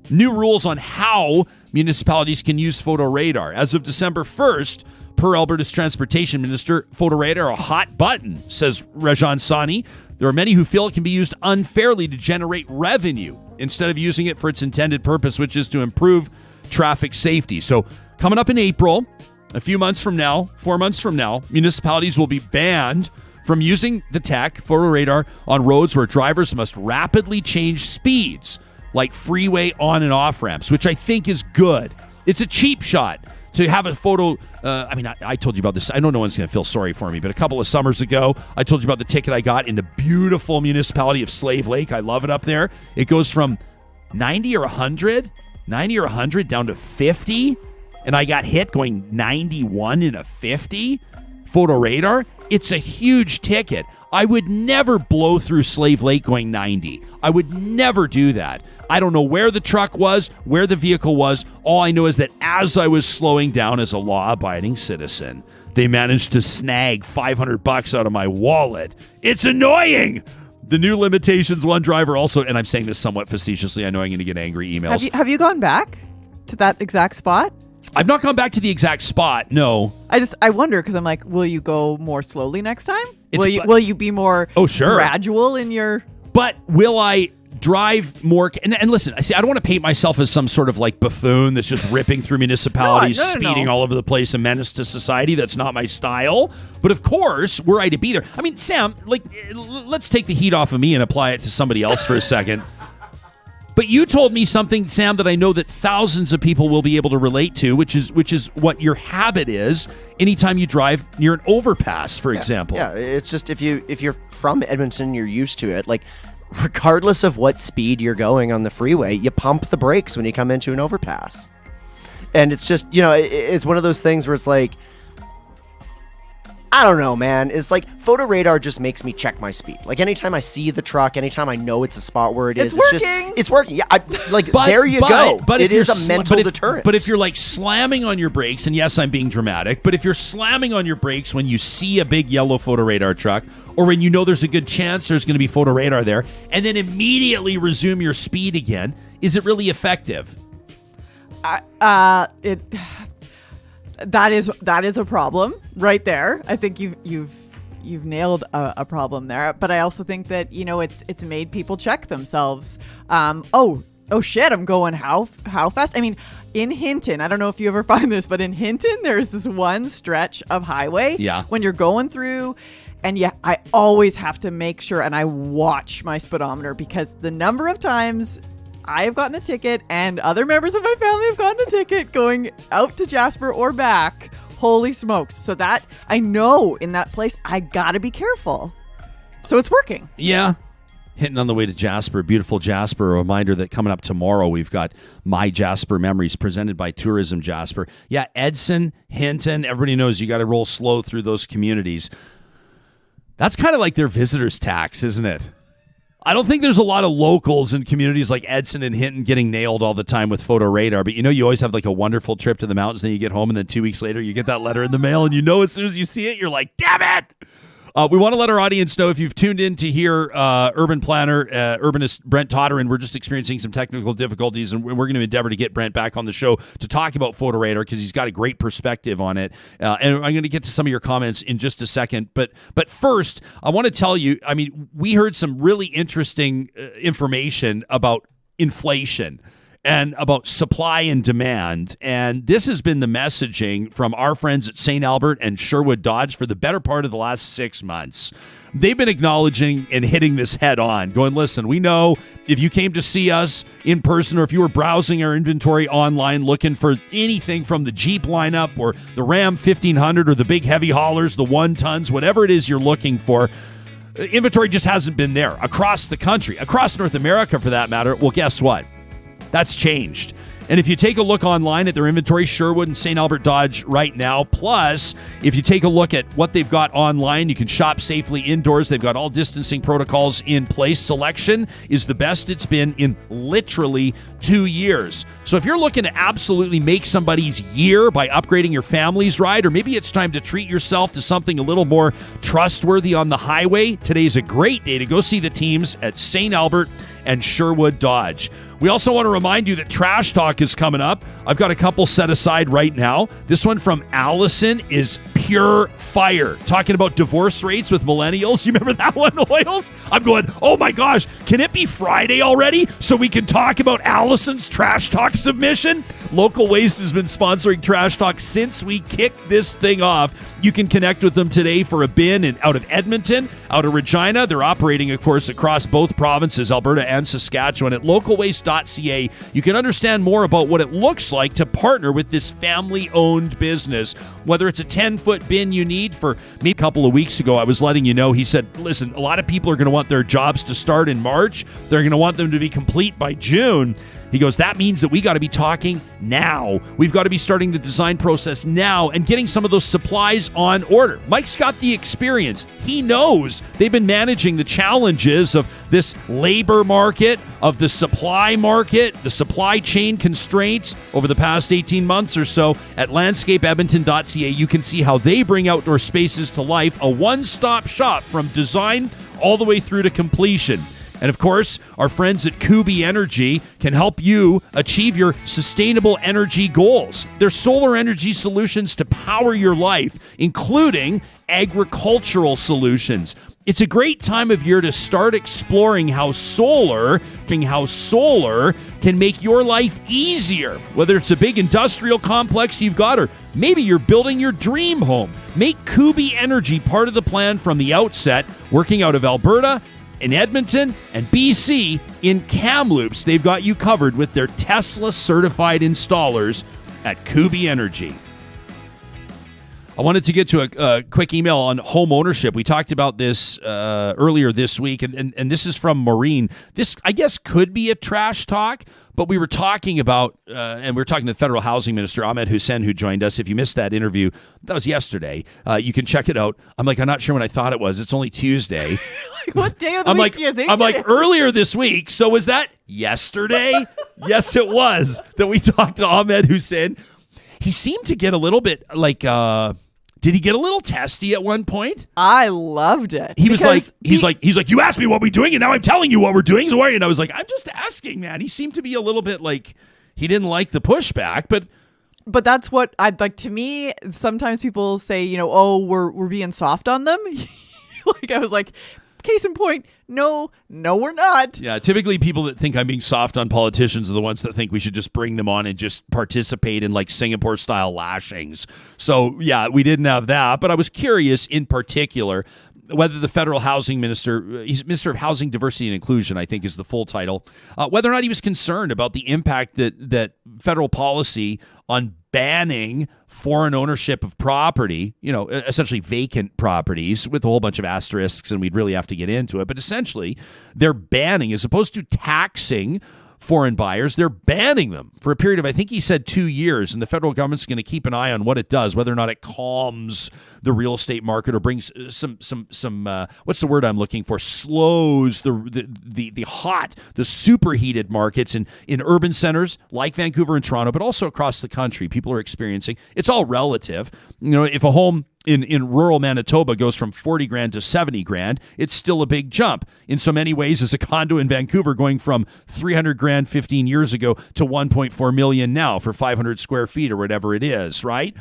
New rules on how municipalities can use photo radar. As of December 1st, per Alberta's transportation minister, photo radar a hot button, says Rajan Sani. There are many who feel it can be used unfairly to generate revenue instead of using it for its intended purpose, which is to improve traffic safety. So coming up in April, a few months from now, 4 months from now, municipalities will be banned from using the tech, photo radar, on roads where drivers must rapidly change speeds, like freeway on and off ramps, which I think is good. It's a cheap shot to have a photo. I told you about this. I know no one's going to feel sorry for me, but a couple of summers ago, I told you about the ticket I got in the beautiful municipality of Slave Lake. I love it up there. It goes from 90 or 100 down to 50, and I got hit going 91 in a 50. Photo radar. It's a huge ticket. I would never blow through Slave Lake going 90. I would never do that. I don't know where the truck was, where the vehicle was. All I know is that as I was slowing down as a law-abiding citizen, they managed to snag $500 out of my wallet. It's annoying. The new limitations, one driver also, and I'm saying this somewhat facetiously, I know I'm going to get angry emails. Have you gone back to that exact spot? I've not gone back to the exact spot, no. I wonder, because I'm like, will you go more slowly next time? Will you be more gradual in your But will I drive more? And listen, I don't want to paint myself as some sort of like buffoon that's just ripping through municipalities, No. speeding all over the place, a menace to society. That's not my style. But of course, were I to be there, I mean, Sam, like, let's take the heat off of me and apply it to somebody else for a second. But you told me something, Sam, that I know that thousands of people will be able to relate to, which is what your habit is anytime you drive near an overpass, for example. Yeah, it's just if you're from Edmonton, you're used to it. Like, regardless of what speed you're going on the freeway, you pump the brakes when you come into an overpass. And it's just, it's one of those things where it's like, I don't know, man. It's like photo radar just makes me check my speed. Like anytime I see the truck, anytime I know it's a spot where it is, it's working. Yeah, there you go. But it is a mental deterrent. But if you're like slamming on your brakes, and yes, I'm being dramatic, but if you're slamming on your brakes when you see a big yellow photo radar truck, or when you know there's a good chance there's going to be photo radar there, and then immediately resume your speed again, is it really effective? That is a problem right there. I think you've nailed a problem there. But I also think that it's made people check themselves. Oh shit! I'm going how fast? I mean, in Hinton, I don't know if you ever find this, but in Hinton, there's this one stretch of highway. Yeah. When you're going through. And yeah, I always have to make sure, and I watch my speedometer, because the number of times I have gotten a ticket and other members of my family have gotten a ticket going out to Jasper or back. Holy smokes. So that I know in that place, I got to be careful. So it's working. Yeah. Hitting on the way to Jasper, beautiful Jasper. A reminder that coming up tomorrow, we've got My Jasper Memories presented by Tourism Jasper. Yeah, Edson, Hinton, everybody knows you got to roll slow through those communities. That's kind of like their visitor's tax, isn't it? I don't think there's a lot of locals in communities like Edson and Hinton getting nailed all the time with photo radar, but you always have like a wonderful trip to the mountains, then you get home, and then 2 weeks later you get that letter in the mail, and as soon as you see it, you're like, damn it! We want to let our audience know, if you've tuned in to hear urban planner, urbanist Brent Totterin, we're just experiencing some technical difficulties, and we're going to endeavor to get Brent back on the show to talk about photo radar, because he's got a great perspective on it. And I'm going to get to some of your comments in just a second. But first, I want to tell you, I mean, we heard some really interesting information about inflation and about supply and demand. And this has been the messaging from our friends at St. Albert and Sherwood Dodge for the better part of the last 6 months. They've been acknowledging and hitting this head on, going, listen, we know if you came to see us in person, or if you were browsing our inventory online looking for anything from the Jeep lineup or the Ram 1500 or the big heavy haulers, the 1 tons, whatever it is you're looking for, inventory just hasn't been there across the country, across North America for that matter. Well, guess what? That's changed. And if you take a look online at their inventory, Sherwood and St. Albert Dodge right now, plus if you take a look at what they've got online, you can shop safely indoors. They've got all distancing protocols in place. Selection is the best it's been in literally 2 years. So if you're looking to absolutely make somebody's year by upgrading your family's ride, or maybe it's time to treat yourself to something a little more trustworthy on the highway, today's a great day to go see the teams at St. Albert and Sherwood Dodge. We also want to remind you that Trash Talk is coming up. I've got a couple set aside right now. This one from Allison is pure fire. Talking about divorce rates with millennials. You remember that one, Oils? I'm going, oh my gosh, can it be Friday already so we can talk about Allison's Trash Talk submission? Local Waste has been sponsoring Trash Talk since we kicked this thing off. You can connect with them today for a bin out of Edmonton, out of Regina. They're operating, of course, across both provinces, Alberta and Saskatchewan, at localwaste.ca. You can understand more about what it looks like to partner with this family-owned business. Whether it's a 10-foot bin you need for me, a couple of weeks ago, I was letting you know, he said, listen, a lot of people are going to want their jobs to start in March. They're going to want them to be complete by June. He goes, that means that we got to be talking now. We've got to be starting the design process now and getting some of those supplies on order. Mike's got the experience. He knows they've been managing the challenges of this labor market, of the supply market, the supply chain constraints over the past 18 months or so. At landscapeedmonton.ca, you can see how they bring outdoor spaces to life, a one-stop shop from design all the way through to completion. And of course, our friends at Kubi Energy can help you achieve your sustainable energy goals. There's solar energy solutions to power your life, including agricultural solutions. It's a great time of year to start exploring how solar can make your life easier. Whether it's a big industrial complex you've got, or maybe you're building your dream home. Make Kubi Energy part of the plan from the outset, working out of Alberta, in Edmonton, and BC. In Kamloops, they've got you covered with their Tesla-certified installers at Kubi Energy. I wanted to get to a quick email on home ownership. We talked about this earlier this week, and this is from Maureen. This, I guess, could be a trash talk, but we were talking about, and we were talking to the Federal Housing Minister, Ahmed Hussein, who joined us. If you missed that interview, that was yesterday. You can check it out. I'm not sure when I thought it was. It's only Tuesday. What day of the week do you think? Earlier this week. So was that yesterday? Yes, it was that we talked to Ahmed Hussein. He seemed to get a little bit did he get a little testy at one point? I loved it. He was he's like, you asked me what we're doing, and now I'm telling you what we're doing. So why? And I was like, I'm just asking, man. He seemed to be a little bit like he didn't like the pushback, but that's what I'd like. To me, sometimes people say, oh, we're being soft on them. I was like, case in point, no, we're not. Yeah, typically people that think I'm being soft on politicians are the ones that think we should just bring them on and just participate in Singapore-style lashings. So, yeah, we didn't have that. But I was curious in particular whether the federal housing minister, he's Minister of Housing, Diversity, and Inclusion, I think is the full title, whether or not he was concerned about the impact that federal policy on banning foreign ownership of property, essentially vacant properties with a whole bunch of asterisks, and we'd really have to get into it. But essentially, they're banning, as opposed to taxing foreign buyers, they're banning them for a period of, I think he said 2 years, and the federal government's going to keep an eye on what it does, whether or not it calms the real estate market or brings some what's the word I'm looking for? Slows the superheated markets in urban centers like Vancouver and Toronto, but also across the country. People are experiencing, it's all relative. If a home in rural Manitoba goes from 40 grand to 70 grand, it's still a big jump. In so many ways, as a condo in Vancouver going from 300 grand 15 years ago to 1.4 million now for 500 square feet or whatever it is, right?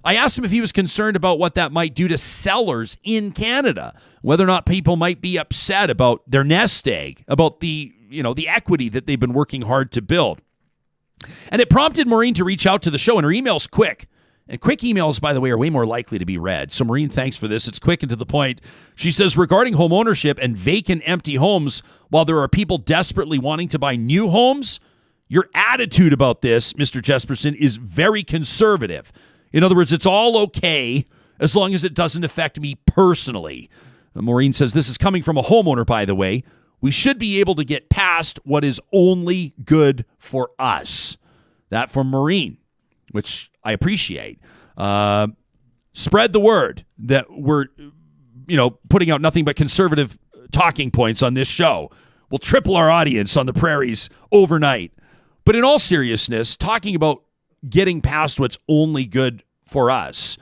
I asked him if he was concerned about what that might do to sellers in Canada, whether or not people might be upset about their nest egg, about the equity that they've been working hard to build. And it prompted Maureen to reach out to the show, and her email's quick. And quick emails, by the way, are way more likely to be read. So, Maureen, thanks for this. It's quick and to the point. She says, regarding home ownership and vacant, empty homes, while there are people desperately wanting to buy new homes, your attitude about this, Mr. Jesperson, is very conservative. In other words, it's all okay as long as it doesn't affect me personally. And Maureen says, this is coming from a homeowner, by the way. We should be able to get past what is only good for us. That from Maureen, which I appreciate. Spread the word that we're, putting out nothing but conservative talking points on this show. We'll triple our audience on the prairies overnight. But in all seriousness, talking about getting past what's only good for us,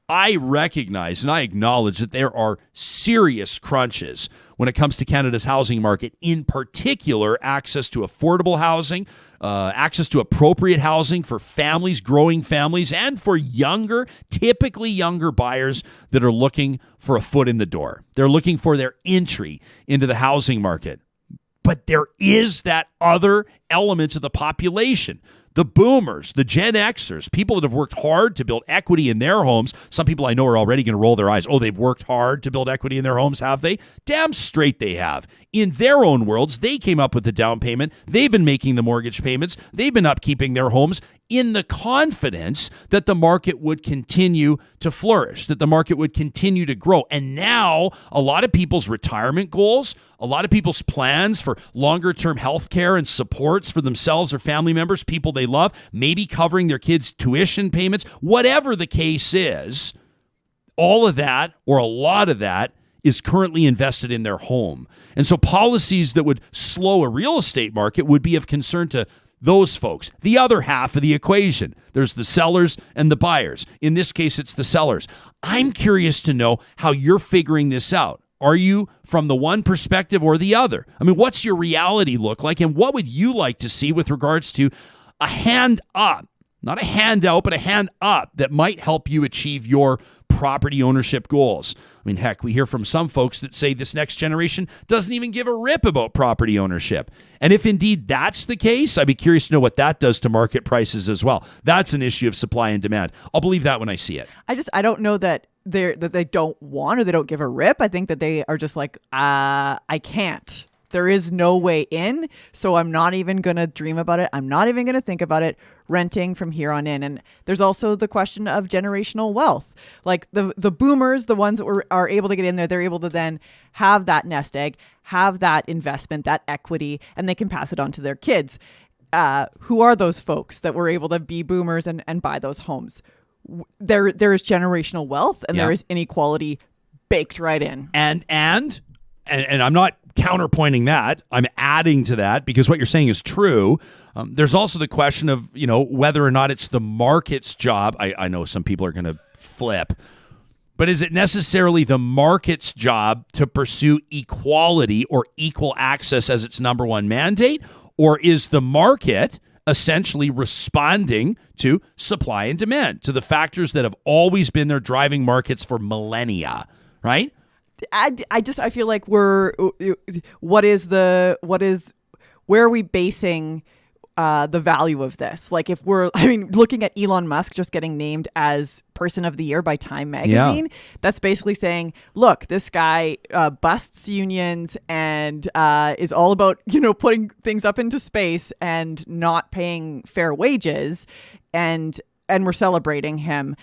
I recognize and I acknowledge that there are serious crunches when it comes to Canada's housing market, in particular, access to affordable housing, access to appropriate housing for families, growing families, and for typically younger buyers that are looking for a foot in the door. They're looking for their entry into the housing market. But there is that other element of the population. The boomers, the Gen Xers, people that have worked hard to build equity in their homes. Some people I know are already going to roll their eyes. Oh, they've worked hard to build equity in their homes, have they? Damn straight they have. In their own worlds, they came up with the down payment. They've been making the mortgage payments. They've been upkeeping their homes in the confidence that the market would continue to flourish, that the market would continue to grow. And now a lot of people's retirement goals, a lot of people's plans for longer-term health care and supports for themselves or family members, people they love, maybe covering their kids' tuition payments, whatever the case is, all of that or a lot of that is currently invested in their home. And so policies that would slow a real estate market would be of concern to those folks, the other half of the equation. There's the sellers and the buyers. In this case, it's the sellers. I'm curious to know how you're figuring this out. Are you from the one perspective or the other? I mean, what's your reality look like? And what would you like to see with regards to a hand up, not a handout, but a hand up that might help you achieve your property ownership goals? I mean, heck, we hear from some folks that say this next generation doesn't even give a rip about property ownership. And if indeed that's the case, I'd be curious to know what that does to market prices as well. That's an issue of supply and demand. I'll believe that when I see it. I don't know that they don't want or they don't give a rip. I think that they are just like, I can't. There is no way in, so I'm not even going to dream about it. I'm not even going to think about it, renting from here on in. And there's also the question of generational wealth. Like the boomers, the ones that are able to get in there, they're able to then have that nest egg, have that investment, that equity, and they can pass it on to their kids. Who are those folks that were able to be boomers and buy those homes? There is generational wealth and there is inequality baked right in. And I'm not counterpointing that. I'm adding to that because what you're saying is true. There's also the question of, whether or not it's the market's job. I know some people are going to flip, but is it necessarily the market's job to pursue equality or equal access as its number one mandate? Or is the market essentially responding to supply and demand, to the factors that have always been their driving markets for millennia, right? I feel like where are we basing the value of this? Like if looking at Elon Musk just getting named as Person of the Year by Time Magazine, that's basically saying, look, this guy busts unions and is all about, putting things up into space and not paying fair wages, and we're celebrating him.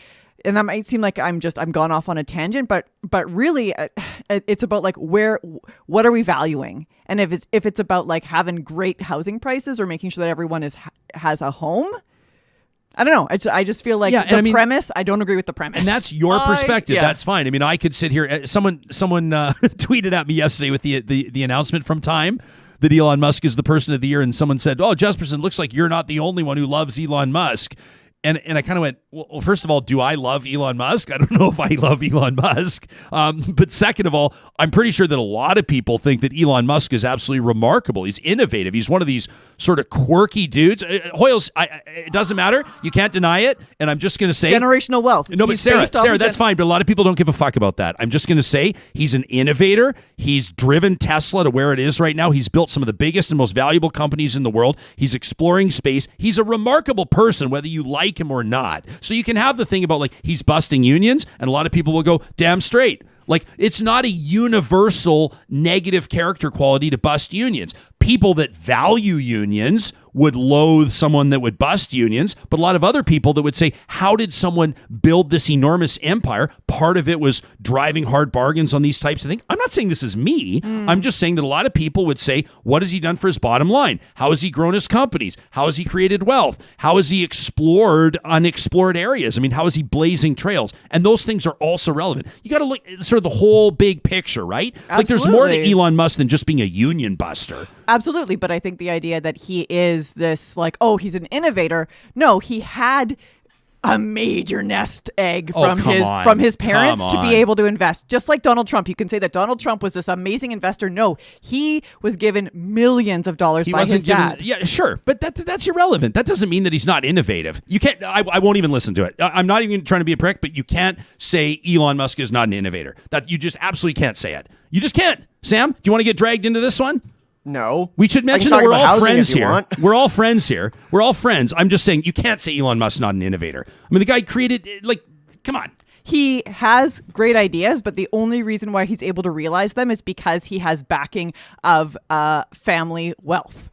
And that might seem like I'm gone off on a tangent, but really it's about like what are we valuing? And if it's about like having great housing prices or making sure that everyone has a home, I don't know. I just feel like premise, I don't agree with the premise. And that's your perspective. That's fine. I mean, I could sit here. Someone tweeted at me yesterday with the announcement from Time that Elon Musk is the Person of the Year, and someone said, "Oh, Jesperson, looks like you're not the only one who loves Elon Musk." And I kind of went, well, first of all, do I love Elon Musk? I don't know if I love Elon Musk. But second of all, I'm pretty sure that a lot of people think that Elon Musk is absolutely remarkable. He's innovative. He's one of these sort of quirky dudes. Hoyles, it doesn't matter. You can't deny it. And I'm just going to say... generational wealth. No, but Sarah, that's fine. But a lot of people don't give a fuck about that. I'm just going to say he's an innovator. He's driven Tesla to where it is right now. He's built some of the biggest and most valuable companies in the world. He's exploring space. He's a remarkable person, whether you like him or not. So you can have the thing about like he's busting unions, and a lot of people will go damn straight. Like it's not a universal negative character quality to bust unions. People that value unions would loathe someone that would bust unions, but a lot of other people that would say, how did someone build this enormous empire? Part of it was driving hard bargains on these types of things. I'm not saying this is me. I'm just saying that a lot of people would say, what has he done for his bottom line? How has he grown his companies? How has he created wealth? How has he explored unexplored areas? I mean, how is he blazing trails? And those things are also relevant. You got to look at sort of the whole big picture, right? Absolutely. Like there's more to Elon Musk than just being a union buster. Absolutely. But I think the idea that he is this like, oh, he's an innovator. No, he had a major nest egg from his parents to be able to invest. Just like Donald Trump. You can say that Donald Trump was this amazing investor. No, he was given millions of dollars by his dad. Yeah, sure. But that's irrelevant. That doesn't mean that he's not innovative. You can't, I won't even listen to it. I'm not even trying to be a prick, but you can't say Elon Musk is not an innovator. That you just absolutely can't say it. You just can't. Sam, do you want to get dragged into this one? No. We should mention that we're all friends here. We're all friends here. We're all friends. I'm just saying you can't say Elon Musk's not an innovator. I mean, the guy created, like, come on. He has great ideas, but the only reason why he's able to realize them is because he has backing of family wealth.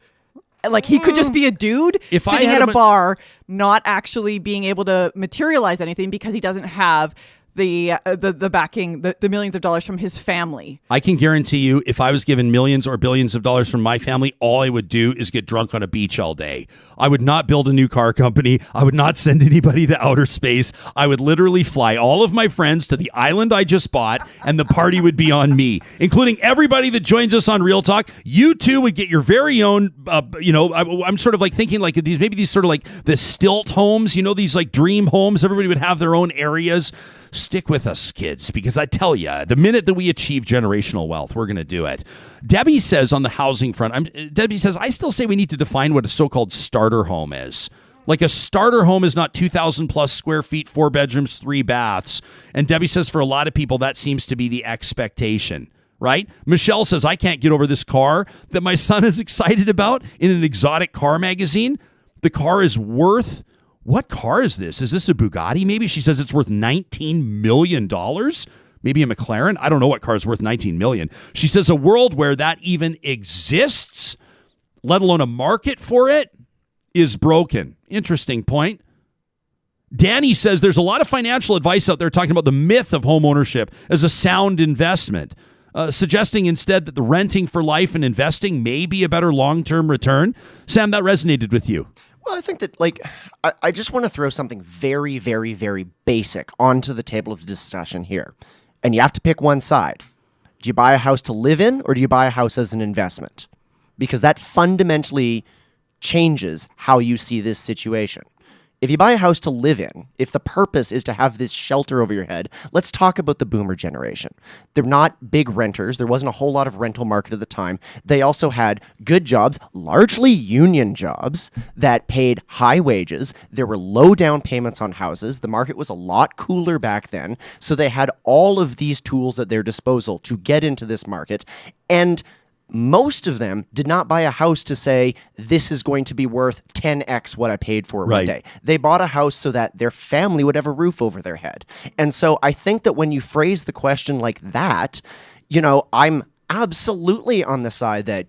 Like, he could just be a dude sitting at a bar, not actually being able to materialize anything because he doesn't have the backing, the millions of dollars from his family. I can guarantee you, if I was given millions or billions of dollars from my family, all I would do is get drunk on a beach all day. I would not build a new car company. I would not send anybody to outer space. I would literally fly all of my friends to the island I just bought, and the party would be on me, including everybody that joins us on Real Talk. You too would get your very own, I'm sort of like thinking like these sort of like the stilt homes, these like dream homes. Everybody would have their own areas. Stick with us, kids, because I tell you, the minute that we achieve generational wealth, we're going to do it. Debbie says on the housing front, Debbie says, I still say we need to define what a so-called starter home is. Like a starter home is not 2,000 plus square feet, 4 bedrooms, 3 baths. And Debbie says for a lot of people, that seems to be the expectation, right? Michelle says, I can't get over this car that my son is excited about in an exotic car magazine. The car is worth... What car is this? Is this a Bugatti? Maybe she says it's worth $19 million. Maybe a McLaren. I don't know what car is worth $19 million. She says a world where that even exists, let alone a market for it, is broken. Interesting point. Danny says there's a lot of financial advice out there talking about the myth of home ownership as a sound investment, suggesting instead that the renting for life and investing may be a better long-term return. Sam, that resonated with you. Well, I think that, I just want to throw something very, very, very basic onto the table of discussion here. And you have to pick one side. Do you buy a house to live in, or do you buy a house as an investment? Because that fundamentally changes how you see this situation. If you buy a house to live in, if the purpose is to have this shelter over your head, let's talk about the boomer generation. They're not big renters. There wasn't a whole lot of rental market at the time. They also had good jobs, largely union jobs, that paid high wages. There were low down payments on houses. The market was a lot cooler back then. So they had all of these tools at their disposal to get into this market. And most of them did not buy a house to say, this is going to be worth 10x what I paid for it one day. They bought a house so that their family would have a roof over their head. And so I think that when you phrase the question like that, I'm absolutely on the side that,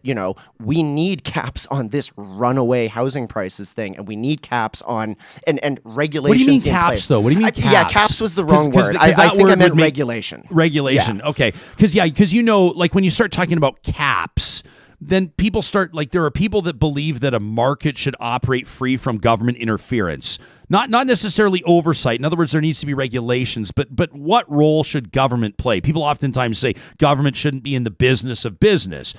we need caps on this runaway housing prices thing, and we need caps on and regulations. What do you mean in caps, place. though? What do you mean caps? Yeah, caps was the wrong word. I think I meant regulation. Regulation, yeah. Okay. Because when you start talking about caps, then people start, there are people that believe that a market should operate free from government interference. Not necessarily oversight. In other words, there needs to be regulations, but what role should government play? People oftentimes say government shouldn't be in the business of business.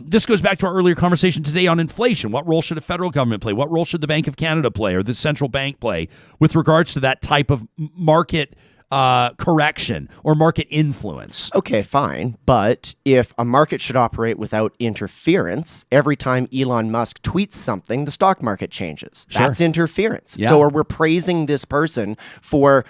This goes back to our earlier conversation today on inflation. What role should a federal government play? What role should the Bank of Canada play or the central bank play with regards to that type of market correction or market influence? Okay, fine. But if a market should operate without interference, every time Elon Musk tweets something, the stock market changes. Sure. That's interference. Yeah. So we're praising this person for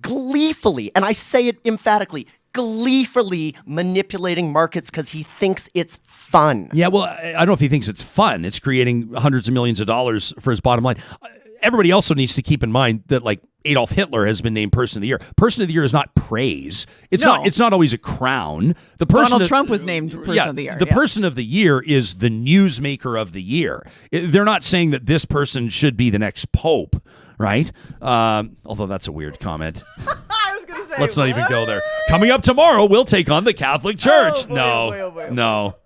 gleefully, and I say it emphatically, gleefully manipulating markets because he thinks it's fun. Yeah, well, I don't know if he thinks it's fun. It's creating hundreds of millions of dollars for his bottom line. Everybody also needs to keep in mind that, Adolf Hitler has been named Person of the Year. Person of the Year is not praise. It's not always a crown. Donald Trump was named Person of the Year. The Person of the Year is the newsmaker of the year. They're not saying that this person should be the next pope, right? Although that's a weird comment. I was going to say, let's not even go there. Coming up tomorrow, we'll take on the Catholic Church. No.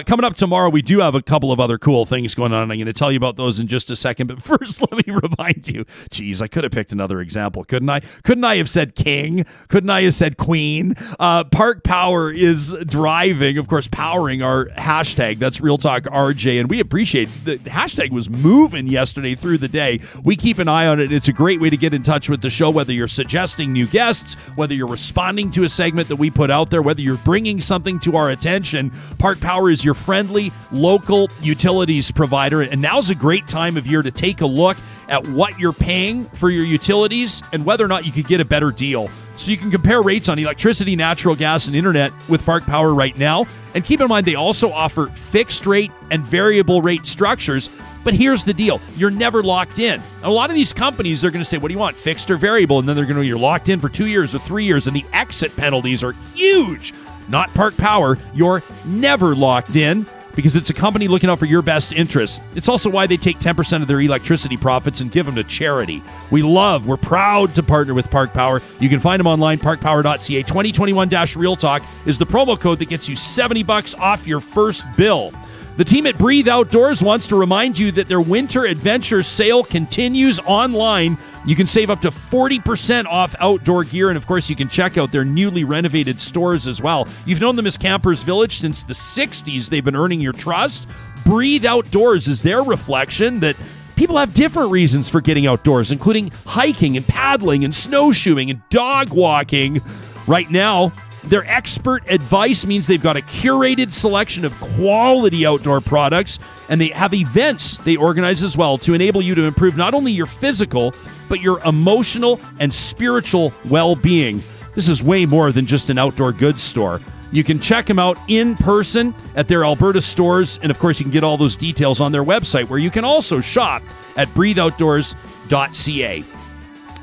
Coming up tomorrow, we do have a couple of other cool things going on. I'm going to tell you about those in just a second. But first, let me remind you. Geez, I could have picked another example, couldn't I? Couldn't I have said king? Couldn't I have said queen? Park Power is driving, of course, powering our hashtag. That's Real Talk RJ. And we appreciate the hashtag was moving yesterday through the day. We keep an eye on it. It's a great way to get in touch with the show, whether you're suggesting new guests, whether you're responding to a segment that we put out there, whether you're bringing something to our attention. Park Power is your friendly local utilities provider, and now's a great time of year to take a look at what you're paying for your utilities and whether or not you could get a better deal. So you can compare rates on electricity, natural gas, and internet with Park Power right now. And keep in mind, they also offer fixed rate and variable rate structures. But here's the deal. You're never locked in. A lot of these companies, they're going to say, what do you want, fixed or variable? And then they're going to, you're locked in for 2 years or 3 years, and the exit penalties are huge. Not Park Power. You're never locked in because it's a company looking out for your best interests. It's also why they take 10% of their electricity profits and give them to charity. We're proud to partner with Park Power. You can find them online, parkpower.ca. 2021-Real Talk is the promo code that gets you $70 off your first bill. The team at Breathe Outdoors wants to remind you that their winter adventure sale continues online. You can save up to 40% off outdoor gear, and of course, you can check out their newly renovated stores as well. You've known them as Campers Village since the 60s. They've been earning your trust. Breathe Outdoors is their reflection that People have different reasons for getting outdoors, including hiking and paddling and snowshoeing and dog walking. Right now, their expert advice means they've got a curated selection of quality outdoor products, and they have events they organize as well to enable you to improve not only your physical, but your emotional and spiritual well-being. This is way more than just an outdoor goods store. You can check them out in person at their Alberta stores, and of course you can get all those details on their website, where you can also shop at breatheoutdoors.ca.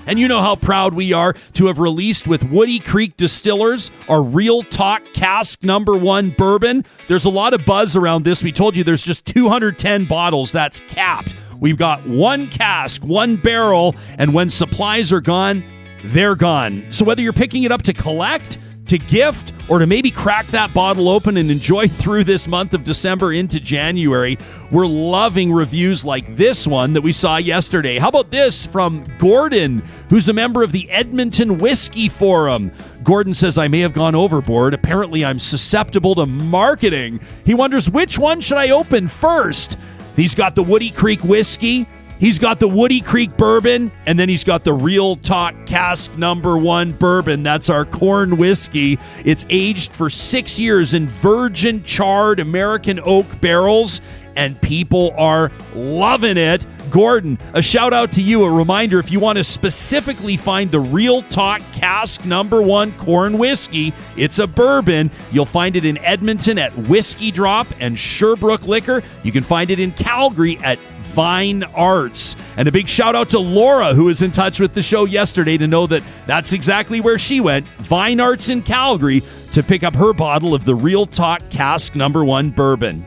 And you know how proud we are to have released with Woody Creek Distillers our Real Talk Cask #1 bourbon. There's a lot of buzz around this. We told you there's just 210 bottles. That's capped. We've got one cask, one barrel, and when supplies are gone, they're gone. So whether you're picking it up to collect, to gift, or to maybe crack that bottle open and enjoy through this month of December into January, we're loving reviews like this one that we saw yesterday. How about this from Gordon, who's a member of the Edmonton Whiskey Forum? Gordon says, I may have gone overboard. Apparently, I'm susceptible to marketing. He wonders, which one should I open first? He's got the Woody Creek Whiskey, he's got the Woody Creek Bourbon, and then he's got the Real Talk Cask #1 Bourbon. That's our corn whiskey. It's aged for 6 years in virgin charred American oak barrels, and people are loving it. Gordon, a shout out to you. A reminder, if you want to specifically find the Real Talk Cask #1 corn whiskey, it's a bourbon. You'll find it in Edmonton at Whiskey Drop and Sherbrooke Liquor. You can find it in Calgary at Vine Arts. And a big shout out to Laura, who was in touch with the show yesterday to know that that's exactly where she went, Vine Arts in Calgary, to pick up her bottle of the Real Talk Cask #1 bourbon.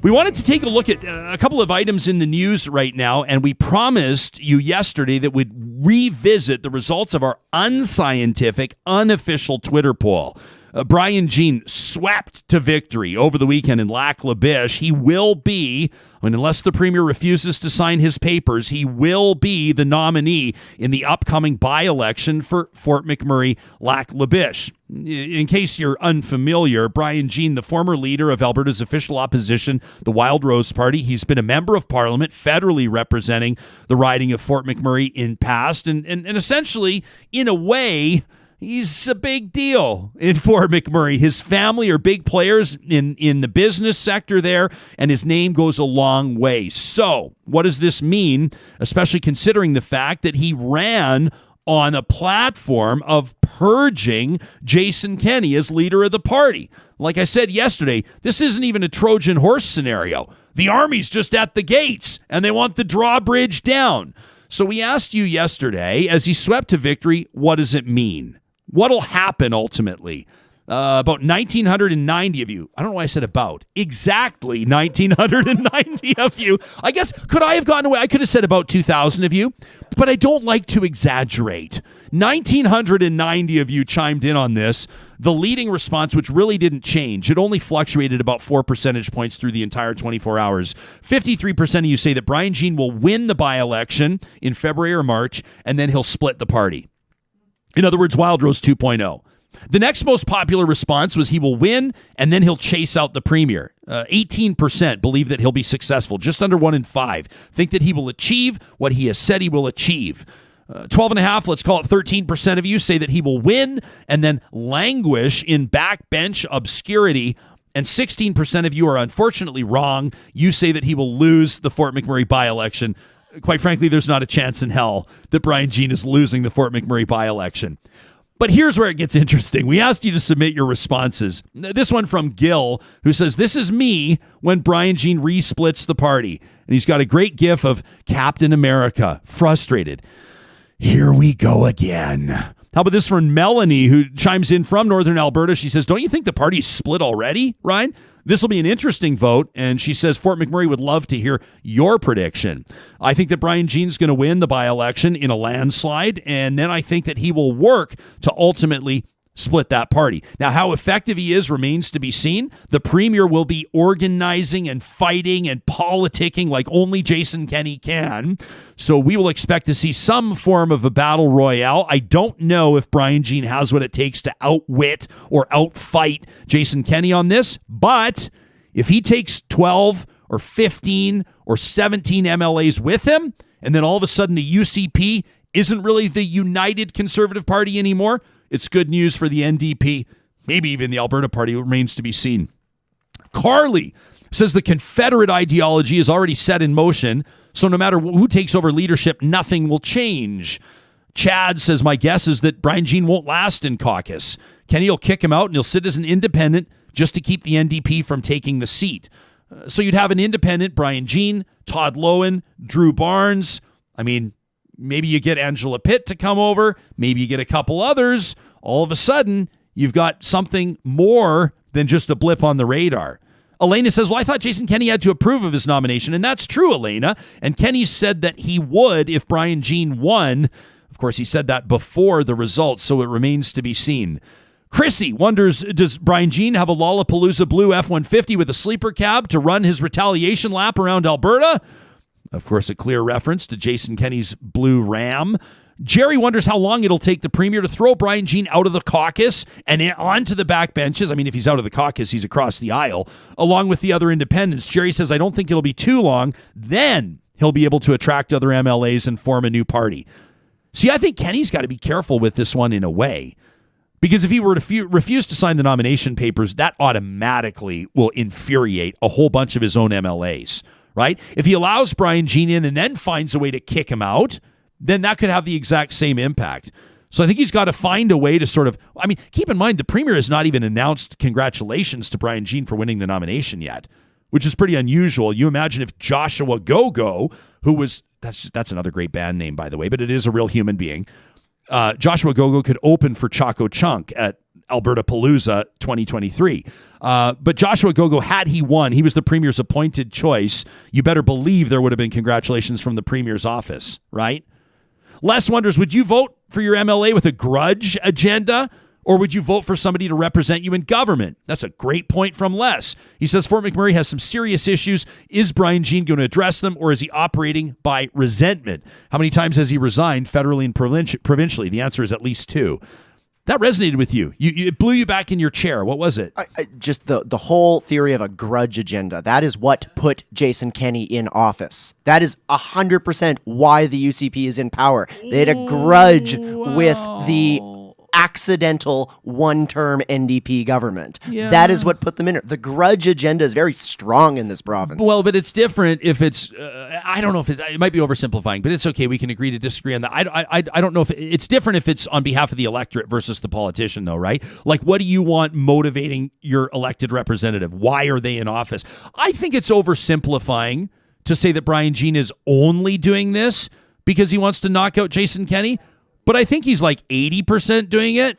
We wanted to take a look at a couple of items in the news right now, and we promised you yesterday that we'd revisit the results of our unscientific, unofficial Twitter poll. Brian Jean swept to victory over the weekend in Lac La Biche. He will be, unless the premier refuses to sign his papers, he will be the nominee in the upcoming by-election for Fort McMurray, Lac La Biche. In case you're unfamiliar, Brian Jean, the former leader of Alberta's official opposition, the Wild Rose Party, he's been a member of Parliament, federally representing the riding of Fort McMurray in past, and essentially, in a way, he's a big deal in Fort McMurray. His family are big players in the business sector there, and his name goes a long way. So, what does this mean, especially considering the fact that he ran on a platform of purging Jason Kenney as leader of the party? Like I said yesterday, this isn't even a Trojan horse scenario. The army's just at the gates, and they want the drawbridge down. So we asked you yesterday, as he swept to victory, what does it mean? What'll happen ultimately? About 1,990 of you. I don't know why I said about. Exactly 1,990 of you. I guess, could I have gotten away? I could have said about 2,000 of you, but I don't like to exaggerate. 1,990 of you chimed in on this. The leading response, which really didn't change, it only fluctuated about 4 percentage points through the entire 24 hours. 53% of you say that Brian Jean will win the by-election in February or March, and then he'll split the party. In other words, Wild Rose 2.0. The next most popular response was he will win and then he'll chase out the premier. 18% believe that he'll be successful. Just under 1 in 5 think that he will achieve what he has said he will achieve. 12.5%, let's call it 13% of you say that he will win and then languish in backbench obscurity. And 16% of you are unfortunately wrong. You say that he will lose the Fort McMurray by-election. Quite frankly, there's not a chance in hell that Brian Jean is losing the Fort McMurray by-election. But here's where it gets interesting. We asked you to submit your responses. This one from Gil, who says, this is me when Brian Jean resplits the party. And he's got a great gif of Captain America, frustrated. Here we go again. How about this from Melanie, who chimes in from Northern Alberta? She says, don't you think the party's split already, Ryan? This will be an interesting vote, and she says Fort McMurray would love to hear your prediction. I think that Brian Jean's going to win the by-election in a landslide, and then I think that he will work to ultimately split that party. Now, how effective he is remains to be seen. The premier will be organizing and fighting and politicking like only Jason Kenney can. So we will expect to see some form of a battle royale. I don't know if Brian Jean has what it takes to outwit or outfight Jason Kenney on this, but if he takes 12 or 15 or 17 MLAs with him, and then all of a sudden the UCP isn't really the United Conservative Party anymore, it's good news for the NDP. Maybe even the Alberta Party. Remains to be seen. Carly says the Confederate ideology is already set in motion, so no matter who takes over leadership, nothing will change. Chad says, my guess is that Brian Jean won't last in caucus. Kenny will kick him out and he'll sit as an independent just to keep the NDP from taking the seat. So you'd have an independent, Brian Jean, Todd Loewen, Drew Barnes. I mean, maybe you get Angela Pitt to come over. Maybe you get a couple others. All of a sudden, you've got something more than just a blip on the radar. Elena says, well, I thought Jason Kenney had to approve of his nomination. And that's true, Elena. And Kenney said that he would if Brian Jean won. Of course, he said that before the results, so it remains to be seen. Chrissy wonders, does Brian Jean have a Lollapalooza blue F-150 with a sleeper cab to run his retaliation lap around Alberta? Of course, a clear reference to Jason Kenney's blue Ram. Jerry wonders how long it'll take the premier to throw Brian Jean out of the caucus and onto the backbenches. I mean, if he's out of the caucus, he's across the aisle, along with the other independents. Jerry says, I don't think it'll be too long. Then he'll be able to attract other MLAs and form a new party. See, I think Kenney's got to be careful with this one in a way, because if he were to refuse to sign the nomination papers, that automatically will infuriate a whole bunch of his own MLAs, right? If he allows Brian Jean in and then finds a way to kick him out, then that could have the exact same impact. So I think he's got to find a way to sort of, I mean, keep in mind, the premier has not even announced congratulations to Brian Jean for winning the nomination yet, which is pretty unusual. You imagine if Joshua Gogo, who was, that's another great band name, by the way, but it is a real human being. Joshua Gogo could open for Choco Chunk at Alberta Palooza 2023. But Joshua Gogo, had he won, he was the premier's appointed choice. You better believe there would have been congratulations from the premier's office, right? Les wonders, would you vote for your MLA with a grudge agenda, or would you vote for somebody to represent you in government? That's a great point from Les. He says Fort McMurray has some serious issues. Is Brian Jean going to address them, or is he operating by resentment? How many times has he resigned federally and provincially? The answer is at least 2. That resonated with you. It blew you back in your chair. What was it? Just the whole theory of a grudge agenda. That is what put Jason Kenney in office. That is 100% why the UCP is in power. They had a grudge with the accidental one-term NDP government. Yeah. That is what put them in it. The grudge agenda is very strong in this province. Well, but it's different if it's, I don't know if it might be oversimplifying, but it's okay. We can agree to disagree on that. I don't know if it's different if it's on behalf of the electorate versus the politician, though, right? Like, what do you want motivating your elected representative? Why are they in office? I think it's oversimplifying to say that Brian Jean is only doing this because he wants to knock out Jason Kenney. But I think he's like 80% doing it,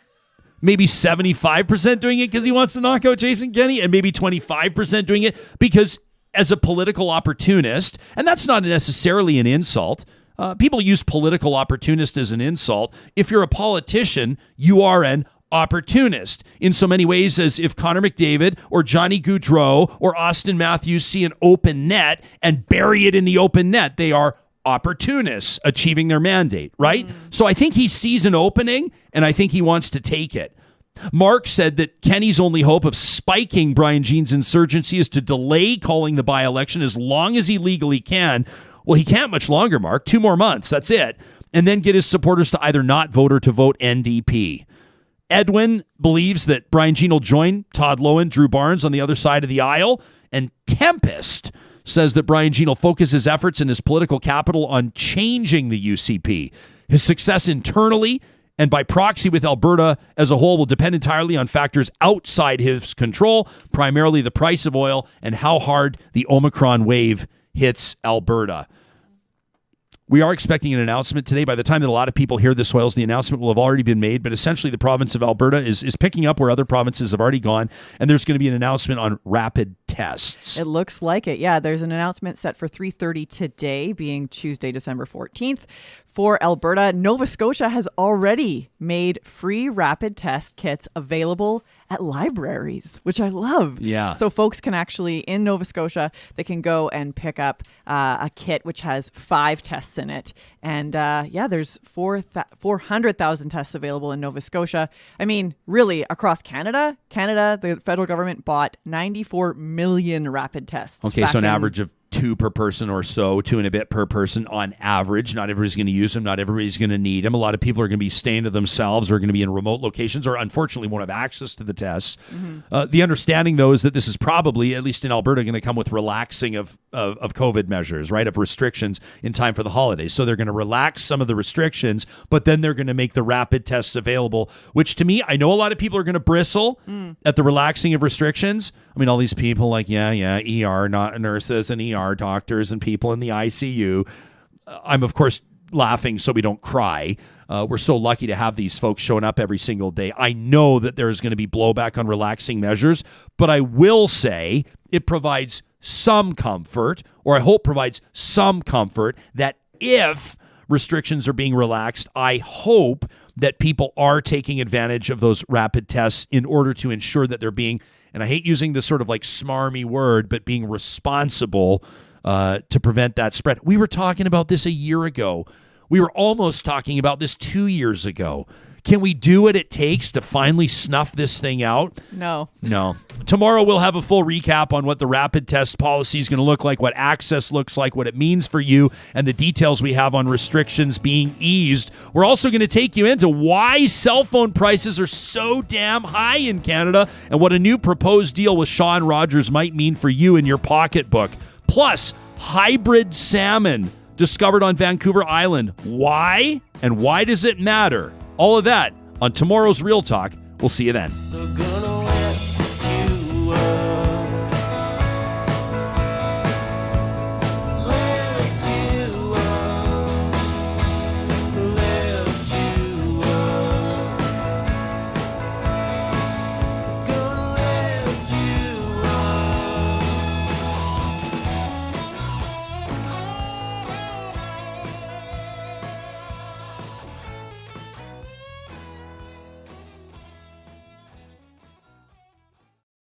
maybe 75% doing it because he wants to knock out Jason Kenney, and maybe 25% doing it because as a political opportunist, and that's not necessarily an insult. People use political opportunist as an insult. If you're a politician, you are an opportunist in so many ways as if Connor McDavid or Johnny Gaudreau or Austin Matthews see an open net and bury it in the open net. They are opportunists achieving their mandate, right? So I think he sees an opening, and I think he wants to take it. Mark said that Kenney's only hope of spiking Brian Jean's insurgency is to delay calling the by-election as long as he legally can. Well, he can't much longer, Mark. 2 more months, that's it. And then get his supporters to either not vote or to vote NDP. Edwin believes that Brian Jean will join Todd Loewen, Drew Barnes on the other side of the aisle. And Tempest says that Brian Jean will focus his efforts and his political capital on changing the UCP. His success internally and by proxy with Alberta as a whole will depend entirely on factors outside his control, primarily the price of oil and how hard the Omicron wave hits Alberta. We are expecting an announcement today. By the time that a lot of people hear this, Hoyles, the announcement will have already been made. But essentially, the province of Alberta is picking up where other provinces have already gone. And there's going to be an announcement on rapid tests. It looks like it. Yeah, there's an announcement set for 3:30 today, being Tuesday, December 14th. For Alberta, Nova Scotia has already made free rapid test kits available at libraries, which I love. Yeah. So folks can actually, in Nova Scotia, they can go and pick up a kit which has 5 tests in it. And there's 400,000 tests available in Nova Scotia. I mean, really, across Canada, the federal government bought 94 million rapid tests. Okay, so an average of 2 per person or so, 2 and a bit per person on average. Not everybody's going to use them. Not everybody's going to need them. A lot of people are going to be staying to themselves or are going to be in remote locations or unfortunately won't have access to the tests. The understanding, though, is that this is probably, at least in Alberta, going to come with relaxing of COVID measures, right, of restrictions in time for the holidays. So they're going to relax some of the restrictions, but then they're going to make the rapid tests available, which to me, I know a lot of people are going to bristle at the relaxing of restrictions. I mean, all these people like, ER, not nurses and ER doctors and people in the ICU. I'm, of course, laughing so we don't cry. We're so lucky to have these folks showing up every single day. I know that there's going to be blowback on relaxing measures, but I will say it provides some comfort, or I hope provides some comfort, that if restrictions are being relaxed, I hope that people are taking advantage of those rapid tests in order to ensure that they're being, and I hate using this sort of like smarmy word, but being responsible to prevent that spread. We were talking about this a year ago. We were almost talking about this 2 years ago. Can we do what it takes to finally snuff this thing out? No. Tomorrow we'll have a full recap on what the rapid test policy is going to look like, what access looks like, what it means for you, and the details we have on restrictions being eased. We're also going to take you into why cell phone prices are so damn high in Canada and what a new proposed deal with Shaw and Rogers might mean for you in your pocketbook. Plus, hybrid salmon discovered on Vancouver Island. Why? And why does it matter? All of that on tomorrow's Real Talk. We'll see you then.